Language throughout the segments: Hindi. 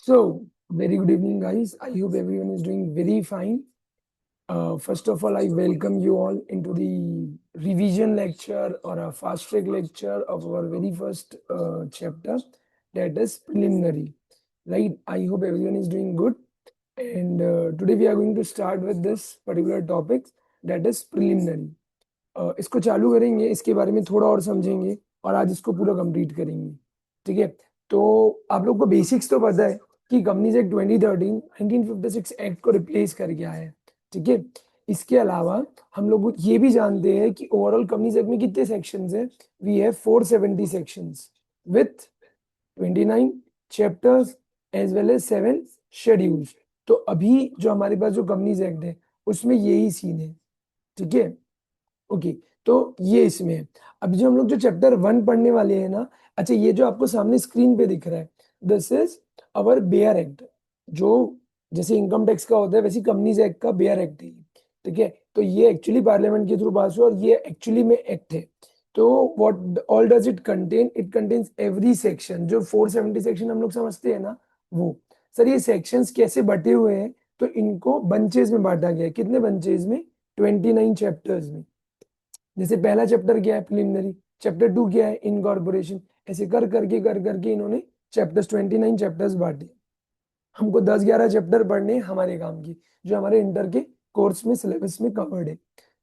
So, very good evening, guys. I hope everyone is doing very fine. First of all, I welcome you all into the revision lecture or a fast track lecture of our very first chapter, that is preliminary. Right? I hope everyone is doing good. And today we are going to start with this particular topic, that is preliminary. इसको चालू करेंगे, इसके बारे में थोड़ा और समझेंगे और आज इसको पूरा कंप्लीट करेंगे। ठीक है, तो आप लोग को बेसिक्स तो पता है कि कंपनीज एक्ट 2013 1956 एक्ट को रिप्लेस कर गया है। ठीक है, इसके अलावा हम लोग ये भी जानते हैं कि ओवरऑल कंपनीज एक्ट में कितने सेक्शंस हैं। We have 470 sections with 29 chapters as well as 7 schedules. तो अभी जो हमारे पास जो कंपनीज एक्ट है उसमें यही सीन है। ठीक है, ओके, तो ये इसमें है। अब जो हम लोग जो चैप्टर 1 पढ़ने वाले हैं ना, अच्छा ये जो आपको सामने स्क्रीन पे दिख रहा है, this is our bare act. जो जैसे इनकम टैक्स का होता है वैसे कंपनीज एक्ट का बेयर एक्ट है। ठीक है, तो ये एक्चुअली पार्लियामेंट के थ्रू पास हुआ और ये एक्चुअली में एक्ट है। तो what all does it contain? It contains every section. जो 470 सेक्शन हम लोग समझते हैं ना, वो सर ये सेक्शंस कैसे बटे हुए हैं, तो इनको बंचेस में बांटा गया है। कितने बंचेस में? 29 चैप्टर्स में। जैसे पहला चैप्टर क्या है? प्रिलिमिनरी। चैप्टर 2 क्या है? इनकॉर्पोरेशन। ऐसे कर करके इन्होंने चैप्टर्स 29 चैप्टर्स बांटे। हमको 10-11 चैप्टर पढ़ने हैं हमारे काम की, जो हमारे इंटर के कोर्स में सिलेबस में कवर्ड है।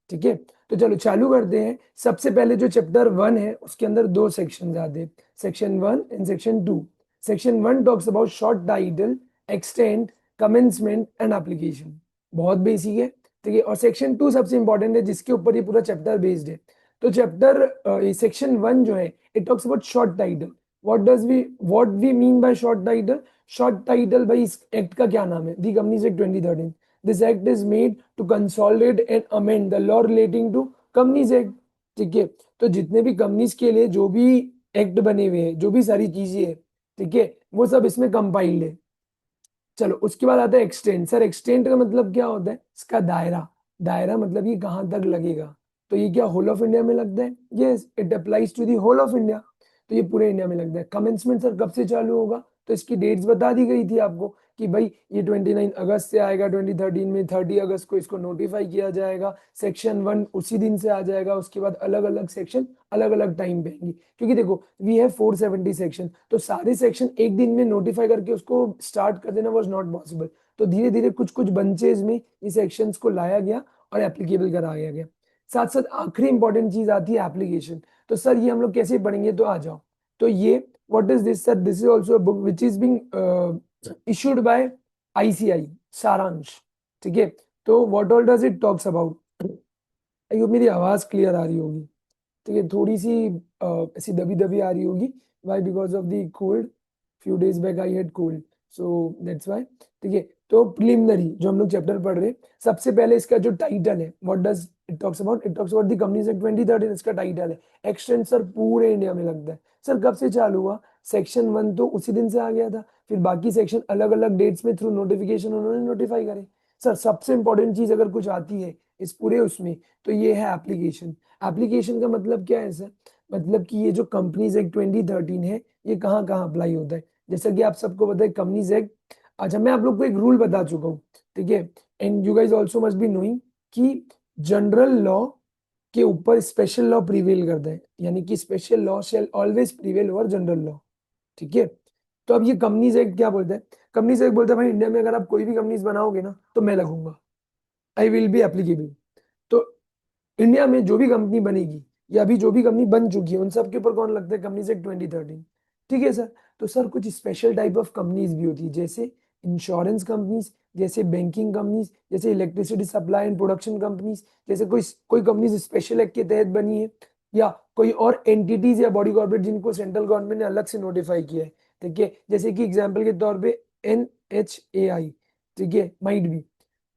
ठीक है, तो चलो चालू करते हैं। सबसे पहले जो चैप्टर 1 है उसके अंदर दो सेक्शन आते हैं, section 1 and section 2। Section 1 talks about short title, extent, commencement and application. बहुत बेसिक है। ठीक है, और सेक्शन 2 सबसे इंपॉर्टेंट है, जिसके ऊपर ये पूरा चैप्टर बेस्ड है। तो चैप्टर सेक्शन 1 जो है, it talks about short title. What we mean by short title? Short title भाई इस एक्ट का क्या नाम है? The companies act 2013। This act is made to consolidate and amend the law relating to companies act. ठीक है, तो जितने भी कंपनीज के लिए जो भी एक्ट बने हुए हैं, जो भी सारी चीजें हैं, ठीक है, वो सब इसमें कंपाइल्ड है। चलो उसके बाद आता है एक्सटेंड। सर एक्सटेंड का मतलब क्या होता है? इसका दायरा। दायरा मतलब ये कहाँ तक लगेगा? तो ये क्या होल ऑफ इंडिया में लगता है? Yes, it applies to the whole of India. तो ये पूरे इंडिया में लगता है। कमेंसमेंट सर कब से चालू होगा? तो इसकी डेट्स बता दी गई थी आपको कि भाई ये 29 अगस्त से आएगा 2013 में, 30 अगस्त को इसको नोटिफाई किया जाएगा। सेक्शन 1 उसी दिन से आ जाएगा। उसके बाद अलग अलग सेक्शन अलग अलग टाइम पे आएंगे, क्योंकि देखो वी हैव 470 सेक्शन, तो सारे सेक्शन एक दिन में नोटिफाई करके उसको स्टार्ट कर देना वाज नॉट पॉसिबल। तो धीरे धीरे कुछ कुछ बंचेज में ये सेक्शंस को लाया गया और एप्लीकेबल कराया गया। साथ साथ आखिरी इंपॉर्टेंट चीज आती है एप्लीकेशन। तो सर ये हम लोग कैसे पढ़ेंगे? तो आ जाओ। तो ये what is this? Sir this is also a book which is being issued by ICI, सारांश। ठीक है, तो what all does it talks about? अयो मेरी आवाज क्लियर आ रही होगी? ठीक है, थोड़ी सी ऐसी दबी दबी आ रही होगी। Why? Because of the cold. Few days back I had cold, so that's why. ठीक है, तो प्रिलिमिनरी जो हम लोग चैप्टर पढ़ रहे हैं, सबसे पहले इसका जो टाइटल है, what does it talks about? It talks about the companies act 2013। इसका टाइटल है एक्सटेंड। सर पूरे इंडिया में लगता है। सर कब से चालू हुआ? सेक्शन 1 तो उसी दिन से आ गया था, फिर बाकी सेक्शन अलग अलग डेट्स में थ्रू नोटिफिकेशन उन्होंने नोटिफाई करे। सर सबसे इंपॉर्टेंट चीज अगर कुछ आती है इस पूरे उसमें, तो ये है एप्लीकेशन। एप्लीकेशन का मतलब क्या है सर? मतलब कि ये जो कंपनीज एक्ट 2013 है, ये कहाँ कहाँ अप्लाई होता है? जैसा कि आप सबको पता है कंपनीज एक्ट। अच्छा मैं आप लोग को एक रूल बता चुका हूँ। ठीक है, and you guys also must be knowing कि जनरल लॉ के ऊपर स्पेशल लॉ प्रिवेल करता है, यानी कि स्पेशल लॉ शैल always prevail over general law. ठीक है, तो अब ये कंपनीज एक्ट क्या बोलता है? कंपनीज एक्ट बोलता है भाई इंडिया में अगर आप कोई भी कंपनीज बनाओगे ना, तो मैं लगूंगा, आई विल बी एप्लीकेबल। तो इंडिया में जो भी कंपनी बनेगी या अभी जो भी कंपनी बन चुकी है, उन सब के ऊपर कौन लगता है? Companies act 2013। ठीक है सर, तो सर कुछ स्पेशल टाइप ऑफ कंपनीज भी होती है, जैसे इंश्योरेंस कंपनीज, जैसे बैंकिंग कंपनीज, जैसे electricity supply and production companies. जैसे कोई कोई कंपनीज स्पेशल एक्ट के तहत बनी है, या कोई और एंटिटीज या बॉडी कॉर्पोरेट जिनको सेंट्रल गवर्नमेंट ने अलग से नोटिफाई किया है। ठीक है, जैसे कि एग्जाम्पल के तौर पे NHAI। ठीक है, माइट भी।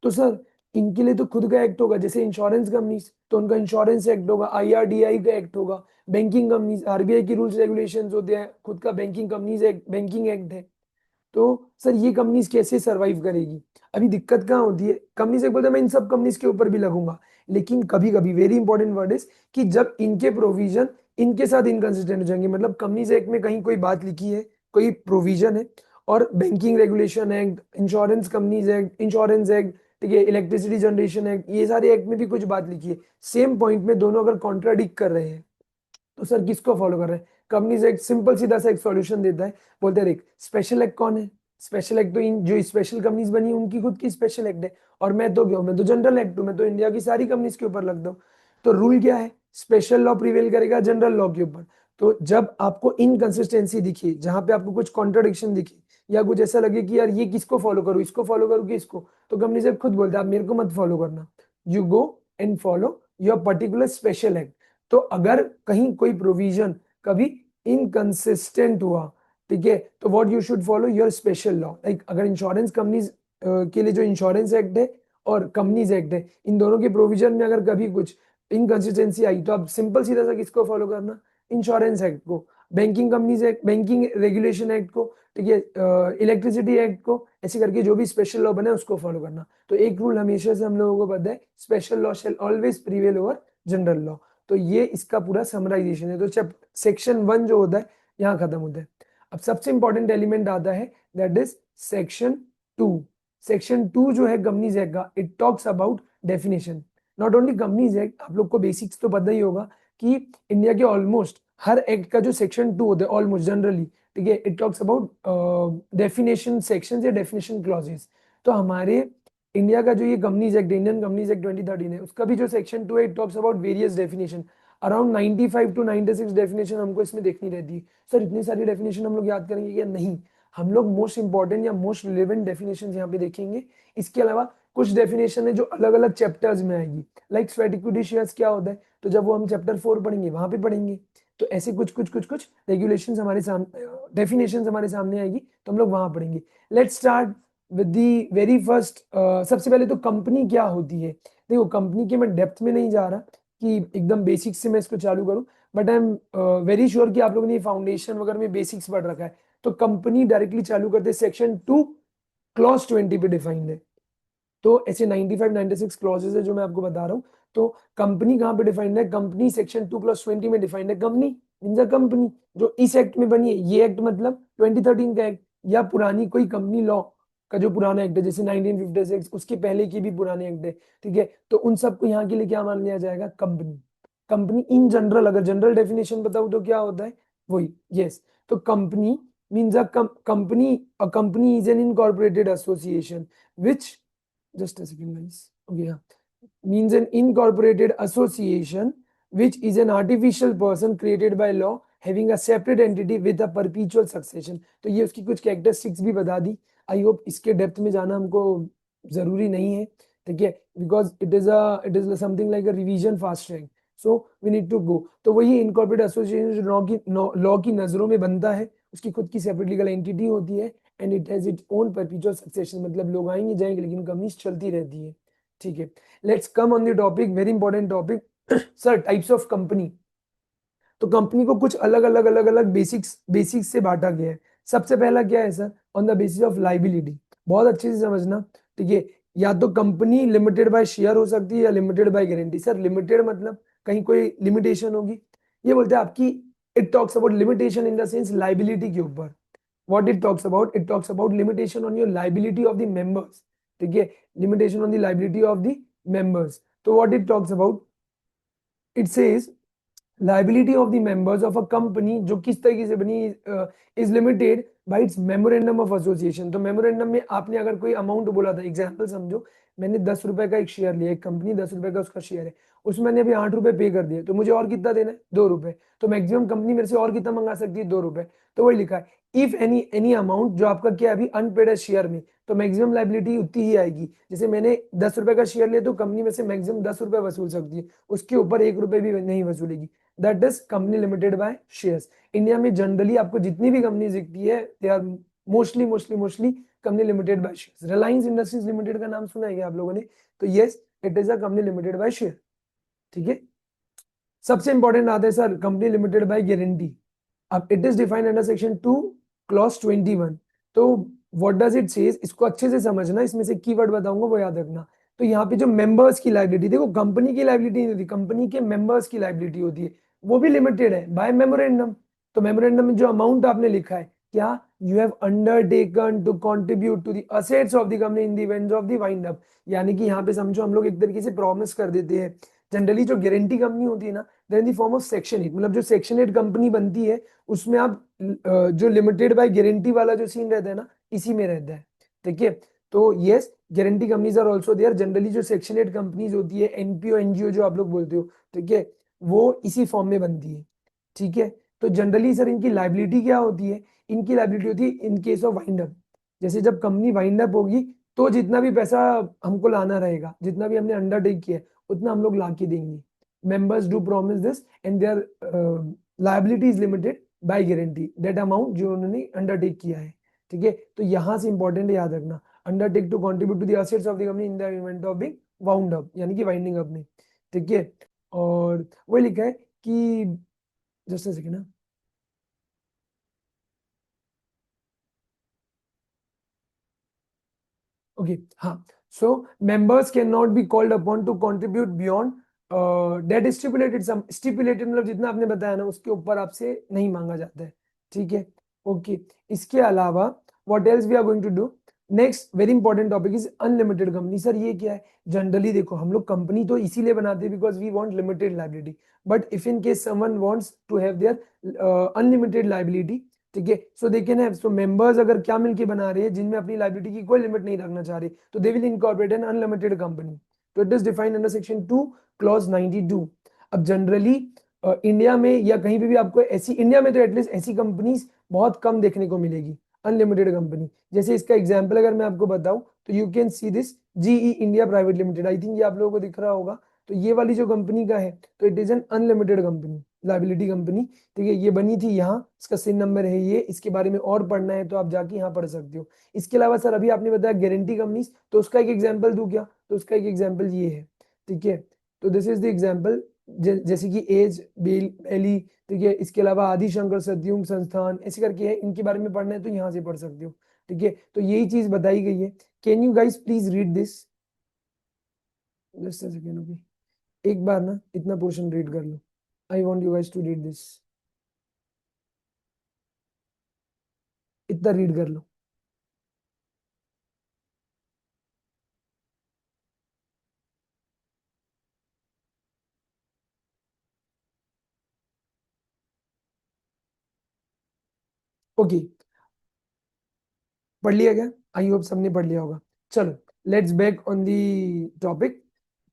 तो सर इनके लिए तो खुद का एक्ट होगा, जैसे इंश्योरेंस कंपनीज तो उनका इंश्योरेंस एक्ट होगा, IRDAI का एक्ट होगा। बैंकिंग कंपनीज RBI की रूल्स रेगुलेशंस होते हैं, खुद का banking companies act, banking act है। तो सर ये कंपनीज कैसे सरवाइव करेगी? अभी दिक्कत कहाँ होती है? कंपनी से बोलते हैं मैं इन सब कंपनीज के ऊपर भी लगूंगा, लेकिन कभी कभी वेरी इंपॉर्टेंट वर्ड इज कि जब इनके प्रोविजन इनके साथ इनकंसिस्टेंट हो जाएंगे, मतलब कंपनीज एक्ट में कहीं कोई बात लिखी है, कोई प्रोविजन है, और banking regulation act, insurance companies act, insurance act, ठीक है, इलेक्ट्रिसिटी जनरेशन एक्ट, ये सारे एक्ट में भी कुछ बात लिखी है। सेम पॉइंट में दोनों अगर कॉन्ट्राडिक्ट कर रहे हैं तो सर किसको फॉलो कर रहे हैं? कंपनीज एक्ट सिंपल सीधा सा एक सॉल्यूशन देता है, बोलते हैं देख स्पेशल एक्ट कौन है? स्पेशल एक्ट तो इन जो स्पेशल कंपनीज बनी उनकी खुद की स्पेशल एक्ट है, और मैं तो क्या हूं, मैं तो जनरल एक्ट हूं, मैं तो इंडिया की सारी कंपनीज के ऊपर लगता हूँ। तो रूल क्या है? स्पेशल लॉ प्रिवेल करेगा जनरल लॉ के ऊपर। तो जब आपको इनकंसिस्टेंसी दिखे, जहां पे आपको कुछ कॉन्ट्रडिक्शन दिखे, या कुछ ऐसा लगे कि यार ये किसको फॉलो करूँ, इसको फॉलो करूँ कि इसको, तो कंपनी से खुद बोलते हैं आप मेरे को मत फॉलो करना, you go and follow your particular special act. तो अगर कहीं कोई प्रोविजन कभी इनकंसिस्टेंट हुआ, ठीक है, तो what you should follow your special law. Like अगर इंश्योरेंस कंपनीज के लिए जो इंश्योरेंस एक्ट है और कंपनीज एक्ट है, इन दोनों के प्रोविजन में अगर कभी कुछ इनकंसिस्टेंसी आई, तो आप सिंपल सीधा सा किसको फॉलो करना? इंश्योरेंस एक्ट को। Banking companies act, banking regulation act को, ठीक है, इलेक्ट्रिसिटी एक्ट को, ऐसे करके जो भी स्पेशल लॉ बने उसको फॉलो करना। तो एक रूल हमेशा से हम लोगों को पता है, स्पेशल लॉ शैल always prevail over general law. तो ये इसका पूरा समराइजेशन है। तो जब सेक्शन 1 जो होता है यहाँ खत्म होता है। अब सबसे इंपॉर्टेंट एलिमेंट आता है, दैट इज सेक्शन 2। सेक्शन 2 जो है कंपनीज एक्ट का, it talks about definition. Not only companies act, आप लोग को बेसिक्स तो पता ही होगा कि इंडिया के ऑलमोस्ट हर एक्ट का जो सेक्शन 2 होता है ऑलमोस्ट जनरली, ठीक है, it talks about definition sections या डेफिनेशन क्लॉजेस। तो हमारे इंडिया का जो ये companies act, Indian companies act 2013 है, उसका भी जो सेक्शन 2 है, it talks about various definition. Around 95 to 96 definition हमको इसमें देखनी रहती है। सर इतनी सारी डेफिनेशन हम लोग याद करेंगे या नहीं? हम लोग मोस्ट इंपॉर्टेंट या मोस्ट रिलेवेंट डेफिनेशन यहाँ पे देखेंगे। इसके अलावा कुछ डेफिनेशन है जो अलग अलग चैप्टर्स में आएगी। लाइक स्वेटिकुडिशियस क्या होता है, तो जब वो हम चैप्टर 4 पढ़ेंगे वहां पे पढ़ेंगे। तो ऐसे कुछ कुछ कुछ कुछ रेगुलेशन हमारे सामने, डेफिनेशन हमारे सामने आएगी, तो हम लोग वहां पढ़ेंगे। Let's start with the very first. सबसे पहले तो कंपनी क्या होती है? देखो कंपनी के मैं डेप्थ में नहीं जा रहा कि एकदम बेसिक्स से मैं इसको चालू करूं, but I am very sure कि आप लोगों ने फाउंडेशन वगैरह में बेसिक्स पढ़ रखा है। तो कंपनी डायरेक्टली चालू करते सेक्शन 2 क्लॉज 20 पे डिफाइंड है। तो ऐसे 95 96 क्लॉजेस है जो मैं आपको बता रहा हूँ। तो कंपनी कहाँ पे डिफाइंड है? कंपनी सेक्शन 2+20 में डिफाइंड है। कंपनी मीन्स अ कंपनी जो इस एक्ट में बनी है। ये एक्ट मतलब 2013 का एक्ट, या पुरानी कोई कंपनी लॉ का जो पुराना एक्ट है, जैसे 1956, उसके पहले की भी पुराने एक्ट है, ठीक है। तो उन सबको यहाँ के लिए क्या मान लिया जाएगा? कंपनी। कंपनी इन जनरल, अगर जनरल डेफिनेशन बताऊँ तो क्या होता है? वही, यस। तो company means a company is an incorporated association which, just a second guys, okay, yeah, means an incorporated association which is an artificial person created by law having a separate entity with a perpetual succession। तो ये उसकी कुछ कैरेक्टरिस्टिक्स भी बता दी। आई होप इसके डेप्थ में जाना हमको जरूरी नहीं है, ठीक है, because it is something like a revision fast track, so we need to go. तो वही इनकॉर्पोरेट एसोसिएशन जो लॉ की नजरों में बनता है, उसकी खुद की सेपरेट लीगल एंटिटी होती है, and it has its own perpetual succession, मतलब लोग आएंगे जाएंगे लेकिन कंपनीज चलती रहती है, ठीक है। Let's come on the topic, very important topic. Sir types of company. तो कंपनी को कुछ अलग अलग बेसिक्स से बांटा गया है। सबसे पहला क्या है sir? On the basis of liability. बहुत अच्छे से समझना, ठीक है। या तो कंपनी लिमिटेड बाय शेयर हो सकती है या limited by guarantee. Sir limited मतलब कहीं कोई लिमिटेशन होगी, ये बोलते हैं आपकी। It talks about limitation in the sense liability के ऊपर। what it talks about, it talks about limitation on your liability of the members, ठीक है, limitation on the liability of the members। तो what it talks about, it says liability of the members of a company जो किस तरीके से बनी, is limited by its memorandum of association। तो मेमोरेंडम में आपने अगर कोई अमाउंट बोला था, एग्जांपल समझो मैंने 10 रुपए का एक शेयर लिया, एक कंपनी 10 रुपए का उसका शेयर है, उसमें मैंने अभी 8 रुपए पे कर दिए, तो मुझे और कितना देना है? 2 रुपए। तो मैक्सिमम कंपनी मेरे से और कितना मंगा सकती है? 2 रुपए। तो वही लिखा है, इफ एनी अमाउंट जो आपका क्या है अभी अनपेड है शेयर में, तो मैक्सिमम लाइबिलिटी उतनी ही आएगी। जैसे मैंने 10 रुपए का शेयर लिया तो कंपनी में से मैक्सिमम 10 रुपए वसूल सकती है, उसके ऊपर 1 रुपए भी नहीं वसूलेगी। That is company limited by shares. India में जनरली आपको जितनी भी कंपनी दिखती है, they are mostly company limited by shares. Reliance Industries Limited का नाम सुना है क्या आप लोगों ने? तो yes, it is a company limited by share, ठीक है। सबसे इंपॉर्टेंट आता है sir company limited by guarantee. अब it is defined under section 2 clause 21। तो व्हाट डज इट सेज, इसको अच्छे से समझना, इसमें से कीवर्ड बताऊंगा वो याद रखना। तो यहाँ पे जो मेंबर्स की लाइबिलिटी, देखो कंपनी की लाइबिलिटी नहीं होती, कंपनी के मेंबर्स की लाइबिलिटी होती है, वो भी लिमिटेड है बाय मेमोरेंडम। तो मेमोरेंडम में जो अमाउंट आपने लिखा है क्या, you have undertaken to contribute to the assets of the company in the event of the wind up. यानी कि यहाँ पे समझो हम लोग एक तरीके से प्रॉमिस कर देते हैं। जनरली जो गारंटी कंपनी होती है ना, then the form of section 8, मतलब जो सेक्शन 8 कंपनी बनती है उसमें आप जो लिमिटेड बाय गारंटी वाला जो सीन रहता है ना, इसी में रहता है। ठीक है, तो yes, guarantee companies are also there. Generally जो सेक्शन 8 कंपनीज होती है, एनपीओ एनजीओ जो आप लोग बोलते हो, ठीक है, वो इसी फॉर्म में बनती है। ठीक है, तो जनरली सर इनकी लाइबिलिटी क्या होती है? इनकी लाइबिलिटी होती है in case of wind up. जैसे जब कंपनी वाइंड अप होगी तो जितना भी पैसा हमको लाना रहेगा, जितना भी हमने अंडरटेक किया है, उतना हम लोग ला के देंगे। Members do promise this and there liability is limited by guarantee that amount जो उन्होंने अंडरटेक किया है। ठीक है, तो यहां से इंपॉर्टेंट याद रखना, undertake to contribute to the assets of the company in the event of big wound up, यानी कि वाइंडिंग अप में। ठीक है, और वही लिखा है कि जस्ट अ सेकेंड ना। ओके, हाँ, so members can not be called upon to contribute beyond that stipulated sum. Stipulated मतलब जितना आपने बताया ना उसके ऊपर आपसे नहीं मांगा जाता है। ठीक है, ओके, इसके अलावा what else we are going to do? Next very important topic is unlimited company. Sir ये क्या है? जनरली देखो हम लोग कंपनी तो इसीलिए बनाते हैं because we want limited liability, but if in case someone wants to have their unlimited liability, ठीक है, so they can have, so members अगर क्या मिलके बना रहे हैं जिनमें अपनी लाइबिलिटी की कोई लिमिट नहीं रखना चाह रहे, तो they will incorporate an unlimited company. तो it is defined under section 2 clause 92। अब जनरली इंडिया में या कहीं पे भी आपको ऐसी, इंडिया में तो एटलीस्ट ऐसी कंपनीज बहुत कम देखने को मिलेगी, अनलिमिटेड कंपनी। जैसे इसका एग्जांपल अगर मैं आपको बताऊं तो you can see this GE India private limited, I think ये आप लोगों को दिख रहा होगा। तो ये वाली जो कंपनी का है, तो it is an unlimited company, liability company. ठीक है, ये बनी थी यहाँ, इसका सिन नंबर है ये, इसके बारे में और पढ़ना है तो आप जाके यहाँ पढ़ सकते हो। इसके अलावा सर अभी आपने बताया गारंटी कंपनीज, तो उसका एक एग्जांपल दूं क्या? तो उसका एक एग्जांपल ये है। ठीक है, तो दिस इज द एग्जांपल, जैसे कि एज बेली, ठीक है, इसके अलावा आदि शंकर सद्युम संस्थान, ऐसे करके है, इनके बारे में पढ़ना है तो यहाँ से पढ़ सकते हो। ठीक है, तो यही चीज बताई गई है। Can you guys please read this? Just a second, okay, एक बार ना इतना पोर्शन रीड कर लो। I want you guys to read this, इतना रीड कर लो। ओके, पढ़ लिया क्या? आई होप सबने पढ़ लिया होगा। चलो, let's back on the topic.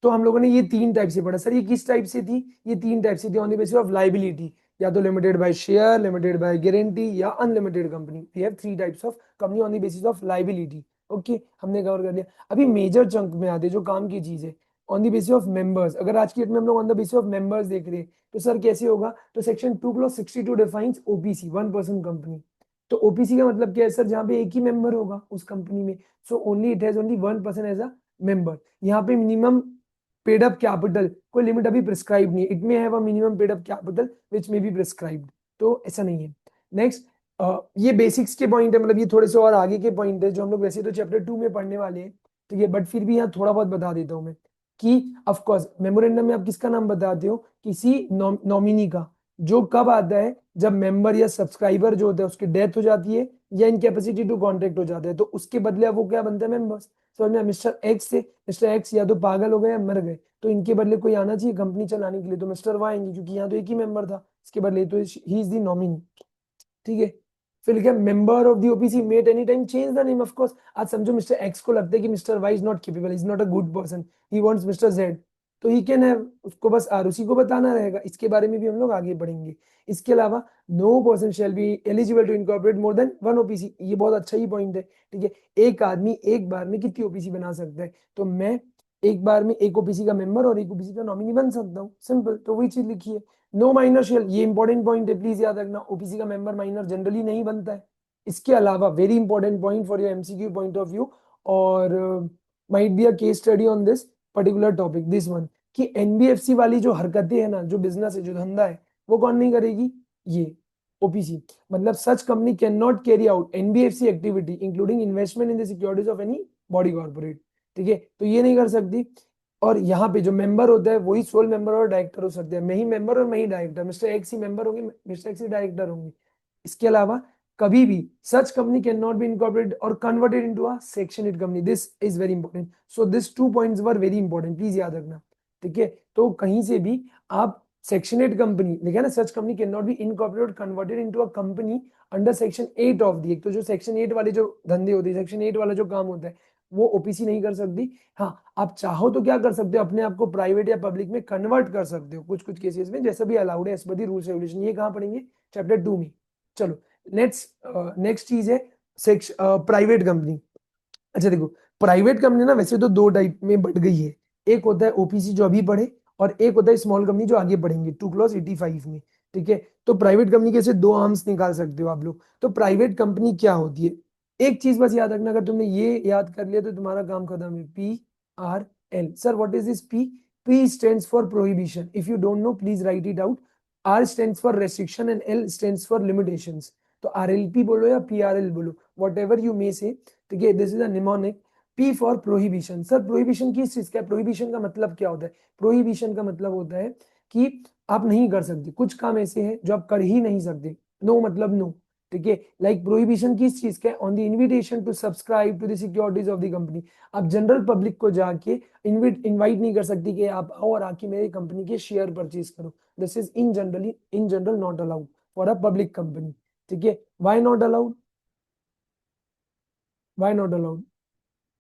तो हम लोगों ने ये तीन टाइप से पढ़ा। सर ये किस टाइप से थी? ये तीन टाइप से थी on the basis of liability, या तो limited by share, limited by guarantee, या unlimited company. We have three types of company on the basis of liability. Okay, हमने कवर कर लिया। अभी मेजर चंक में आते जो काम की चीज है, on the basis of members. अगर आज की डेट में हम लोग on the basis of members देख रहे हैं, तो सर कैसे होगा? तो section 2 clause 62 defines OPC, one person company. तो ओपीसी का मतलब क्या है सर? जहाँ पे एक ही मेंबर होगा उस कंपनी में, so only it has only one person as a member. यहाँ पे मिनिमम पेड अप कैपिटल कोई लिमिट अभी प्रिस्क्राइब नहीं है, it may have a minimum paid up capital which may be prescribed, तो ऐसा नहीं है। नेक्स्ट, ये बेसिक्स के पॉइंट है, मतलब ये थोड़े से और आगे के पॉइंट है जो हम लोग वैसे तो चैप्टर 2 में पढ़ने वाले हैं। ठीक है, बट फिर भी यहाँ थोड़ा बहुत बता देता हूँ मैं कि ऑफ कोर्स मेमोरेंडम में आप किसका नाम बताते हो? किसी नॉमिनी का, जो कब आता है? जब मेंबर या सब्सक्राइबर जो होता है उसकी डेथ हो जाती है या इनकेपेसिटी टू कॉन्ट्रैक्ट हो जाता है, तो उसके बदले अब वो क्या बनता है? मेंबर्स। समझ में? मिस्टर एक्स से मिस्टर एक्स या तो पागल हो गए या मर गए, तो इनके बदले कोई आना चाहिए कंपनी चलाने के लिए, तो मिस्टर वाई आएंगे, क्योंकि यहाँ तो एक ही मेंबर था इसके बदले, तो ही इज द नॉमिनी। ठीक है, फिर लिखा member of the OPC may any time change the name. Of course आज समझो मिस्टर एक्स को लगता है कि mister Y is not capable, is not a good person, he wants mister Z, तो ही कैन हैव, उसको बस आरओसी को बताना रहेगा। इसके बारे में भी हम लोग आगे पढ़ेंगे। इसके अलावा no person shall be eligible to incorporate more than one OPC, ये बहुत अच्छा ही पॉइंट है। ठीक है, एक आदमी एक बार में कितनी ओपीसी बना सकता है? तो मैं एक बार में एक ओपीसी का मेंबर और एक ओपीसी का नॉमिनी बन सकता हूँ, सिंपल। तो वही चीज लिखी है। नो माइनर शेल, ये इंपॉर्टेंट पॉइंट है, प्लीज याद रखना, ओपीसी का मेंबर माइनर जनरली नहीं बनता है। इसके अलावा very important point for your MCQ point of view, और might be a case study on this particular topic, this one, कि एनबीएफसी वाली जो हरकतें है ना, जो बिजनेस है, जो धंधा है, वो कौन नहीं करेगी? ये ओपीसी। मतलब सच company can not carry out NBFC activity including investment in the securities of any body corporate. ठीक है, तो ये नहीं कर सकती। और यहाँ पे जो मेंबर होता है वही सोल मेंबर और डायरेक्टर हो सकते हैं, मैं ही मेंबर और मैं ही डायरेक्टर, मिस्टर एक्स ही मेंबर होंगे, मिस्टर एक्स ही डायरेक्टर होंगे। इसके अलावा कभी भी such company can not be incorporated और converted into a section 8 company. This is very important. So this 2 points were very important, please याद रखना. ठीक है, तो कहीं से भी आप सेक्शन 8 कंपनी लिखा ना, सच company can not be incorporated converted into a company under section 8 of the. तो जो सेक्शन 8 वाले जो धंधे होते हैं, सेक्शन 8 वाला जो काम होता है, वो ओपीसी नहीं कर सकती. हाँ, आप चाहो तो क्या कर सकते हो, अपने आप को प्राइवेट या पब्लिक में कन्वर्ट कर सकते हो कुछ कुछ केसेस में, जैसा भी अलाउड है एज पर दी रूल्स रेगुलेशन. ये कहाँ पढ़ेंगे, चैप्टर 2 में. चलो नेक्स्ट चीज है प्राइवेट कंपनी. अच्छा देखो, प्राइवेट कंपनी ना वैसे तो दो टाइप में बढ़ गई है. एक होता है ओपीसी जो अभी पढ़े, और एक होता है स्मॉल कंपनी जो आगे पढ़ेंगे 2 क्लॉज 85 में. ठीक है, तो प्राइवेट कंपनी के ऐसे दो आर्म्स निकाल सकते हो आप लोग. तो प्राइवेट कंपनी क्या होती है, एक चीज बस याद रखना, अगर तुमने ये याद कर लिया तो तुम्हारा काम खत्म है. PRL. Sir what is this P? P stands for prohibition. If you don't know, please write it out. R stands for restriction and L stands for limitations. तो RLP बोलो या PRL बोलो, वट एवर यू मे से. ठीक है, this is a mnemonic. P for prohibition. Sir prohibition किस चीज का है, प्रोहिबिशन का मतलब क्या होता है? प्रोहिबिशन का मतलब होता है कि आप नहीं कर सकते, कुछ काम ऐसे हैं जो आप कर ही नहीं सकते. नो मतलब नो. ठीक है, लाइक प्रोहिबिशन किस चीज का है, on the invitation to subscribe to the securities of the company. आप जनरल पब्लिक को जाके इनवाइट नहीं कर सकती कि आप आओ और आके मेरी कंपनी के शेयर परचेज करो. This is in general not allowed for a public company. ठीक है, why not allowed? Why not allowed?